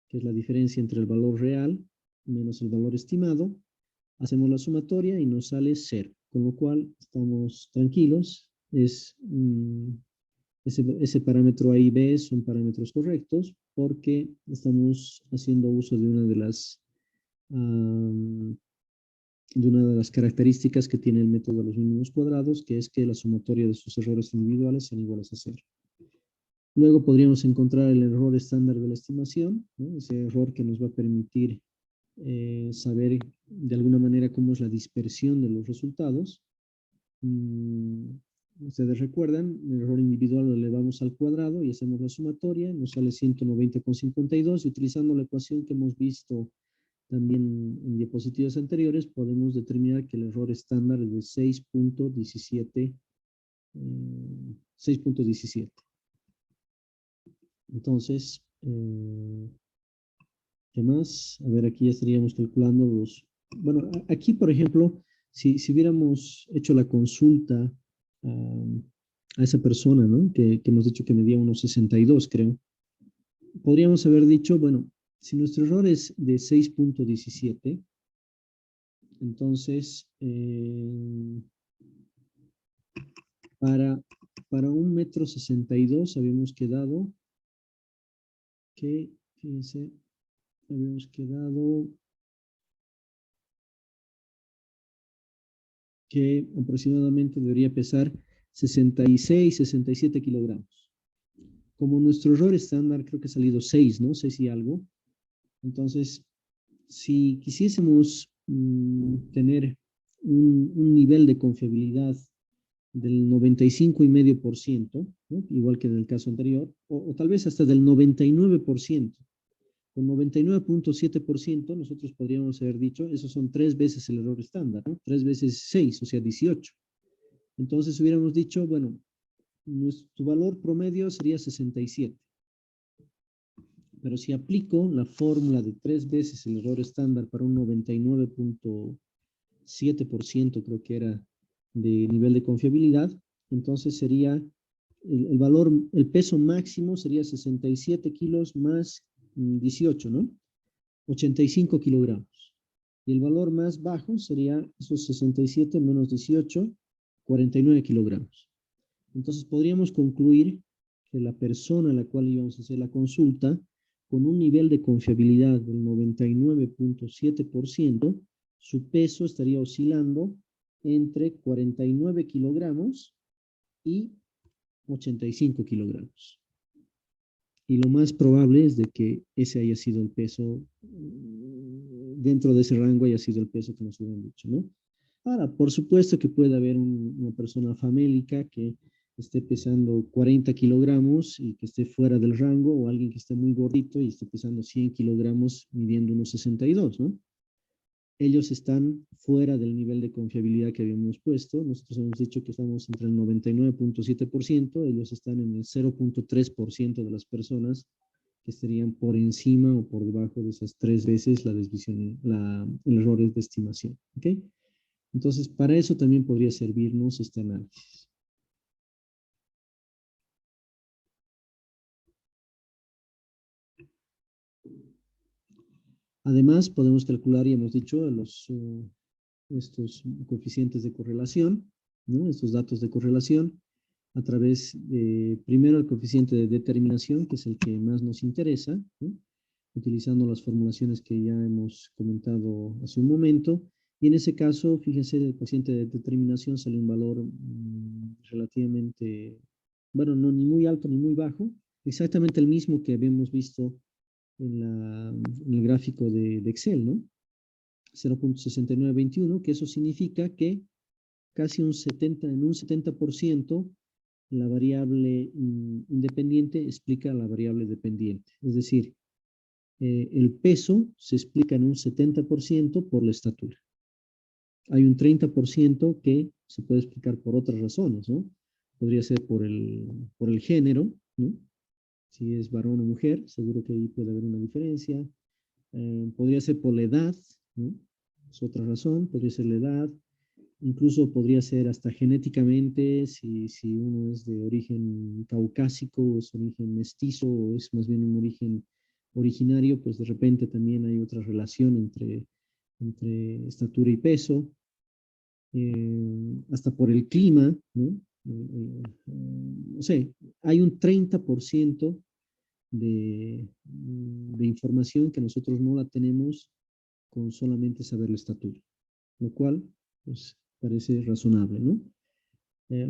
que es la diferencia entre el valor real menos el valor estimado. Hacemos la sumatoria y nos sale 0, con lo cual estamos tranquilos. Ese parámetro A y B son parámetros correctos porque estamos haciendo uso de una de las características que tiene el método de los mínimos cuadrados, que es que la sumatoria de sus errores individuales son iguales a 0. Luego podríamos encontrar el error estándar de la estimación, ¿no? Ese error que nos va a permitir saber de alguna manera cómo es la dispersión de los resultados. Ustedes recuerdan, el error individual lo elevamos al cuadrado y hacemos la sumatoria, nos sale 190,52 y utilizando la ecuación que hemos visto también en diapositivas anteriores, podemos determinar que el error estándar es de 6.17. 6.17. Entonces, ¿qué más? A ver, aquí ya estaríamos calculando los... Bueno, aquí, por ejemplo, si hubiéramos hecho la consulta a esa persona, ¿no? Que hemos dicho que medía unos 62, creo. Podríamos haber dicho, bueno, si nuestro error es de 6.17, entonces, para 1,62 m habíamos quedado que, fíjense, habíamos quedado que aproximadamente debería pesar 66, 67 kilogramos. Como nuestro error estándar creo que ha salido 6, ¿no? 6 y algo. Entonces, si quisiésemos tener un nivel de confiabilidad del 95,5%, ¿no? Igual que en el caso anterior, o tal vez hasta del 99%. Con 99,7% nosotros podríamos haber dicho, esos son 3 veces el error estándar, ¿no? 3 veces 6, o sea, 18. Entonces hubiéramos dicho, bueno, tu valor promedio sería 67. Pero si aplico la fórmula de 3 veces el error estándar para un 99,7%, creo que era, de nivel de confiabilidad, entonces sería el valor, el peso máximo sería 67 kilos más 18, ¿no? 85 kilogramos. Y el valor más bajo sería esos 67 menos 18, 49 kilogramos. Entonces podríamos concluir que la persona a la cual íbamos a hacer la consulta, con un nivel de confiabilidad del 99,7%, su peso estaría oscilando entre 49 kilogramos y 85 kilogramos. Y lo más probable es de que ese haya sido el peso, dentro de ese rango haya sido el peso que nos hubieran dicho, ¿no? Ahora, por supuesto que puede haber una persona famélica que esté pesando 40 kilogramos y que esté fuera del rango, o alguien que esté muy gordito y esté pesando 100 kilogramos midiendo unos 62, ¿no? Ellos están fuera del nivel de confiabilidad que habíamos puesto. Nosotros hemos dicho que estamos entre el 99,7%, ellos están en el 0,3% de las personas que estarían por encima o por debajo de esas 3 veces la desviación, el error de estimación. ¿Ok? Entonces, para eso también podría servirnos este análisis. Además, podemos calcular, y hemos dicho, estos coeficientes de correlación, ¿no? Estos datos de correlación, a través de, primero, el coeficiente de determinación, que es el que más nos interesa, ¿no? Utilizando las formulaciones que ya hemos comentado hace un momento. Y en ese caso, fíjense, el coeficiente de determinación sale un valor relativamente, bueno, no ni muy alto ni muy bajo, exactamente el mismo que habíamos visto en el gráfico de Excel, ¿no? 0,6921, que eso significa que casi en un 70% la variable independiente explica la variable dependiente. Es decir, el peso se explica en un 70% por la estatura. Hay un 30% que se puede explicar por otras razones, ¿no? Podría ser por el género, ¿no? Si es varón o mujer, seguro que ahí puede haber una diferencia. Podría ser por la edad, ¿no? Es otra razón, podría ser la edad. Incluso podría ser hasta genéticamente, si uno es de origen caucásico, o es origen mestizo, o es más bien un origen originario, pues de repente también hay otra relación entre estatura y peso. Hasta por el clima, ¿no? No sé, hay un 30% de información que nosotros no la tenemos con solamente saber la estatura, lo cual pues parece razonable, ¿no?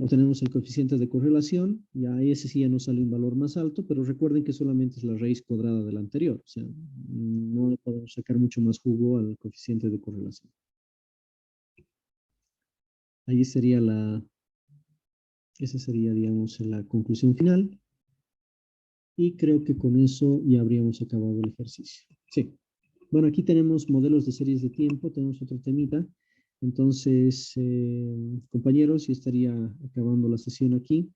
Obtenemos el coeficiente de correlación, ya ese sí ya nos sale un valor más alto, pero recuerden que solamente es la raíz cuadrada del anterior, o sea, no le podemos sacar mucho más jugo al coeficiente de correlación. Ahí sería esa sería, digamos, la conclusión final, y creo que con eso ya habríamos acabado el ejercicio. Sí. Bueno, aquí tenemos modelos de series de tiempo, tenemos otro temita. Entonces, compañeros, ya estaría acabando la sesión aquí.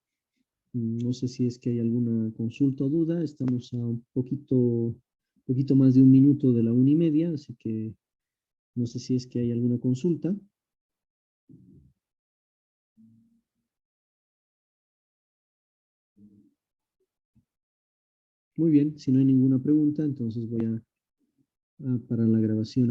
No sé si es que hay alguna consulta o duda. Estamos a un poquito más de un minuto de la 1:30, así que no sé si es que hay alguna consulta. Muy bien, si no hay ninguna pregunta, entonces voy a parar la grabación aquí.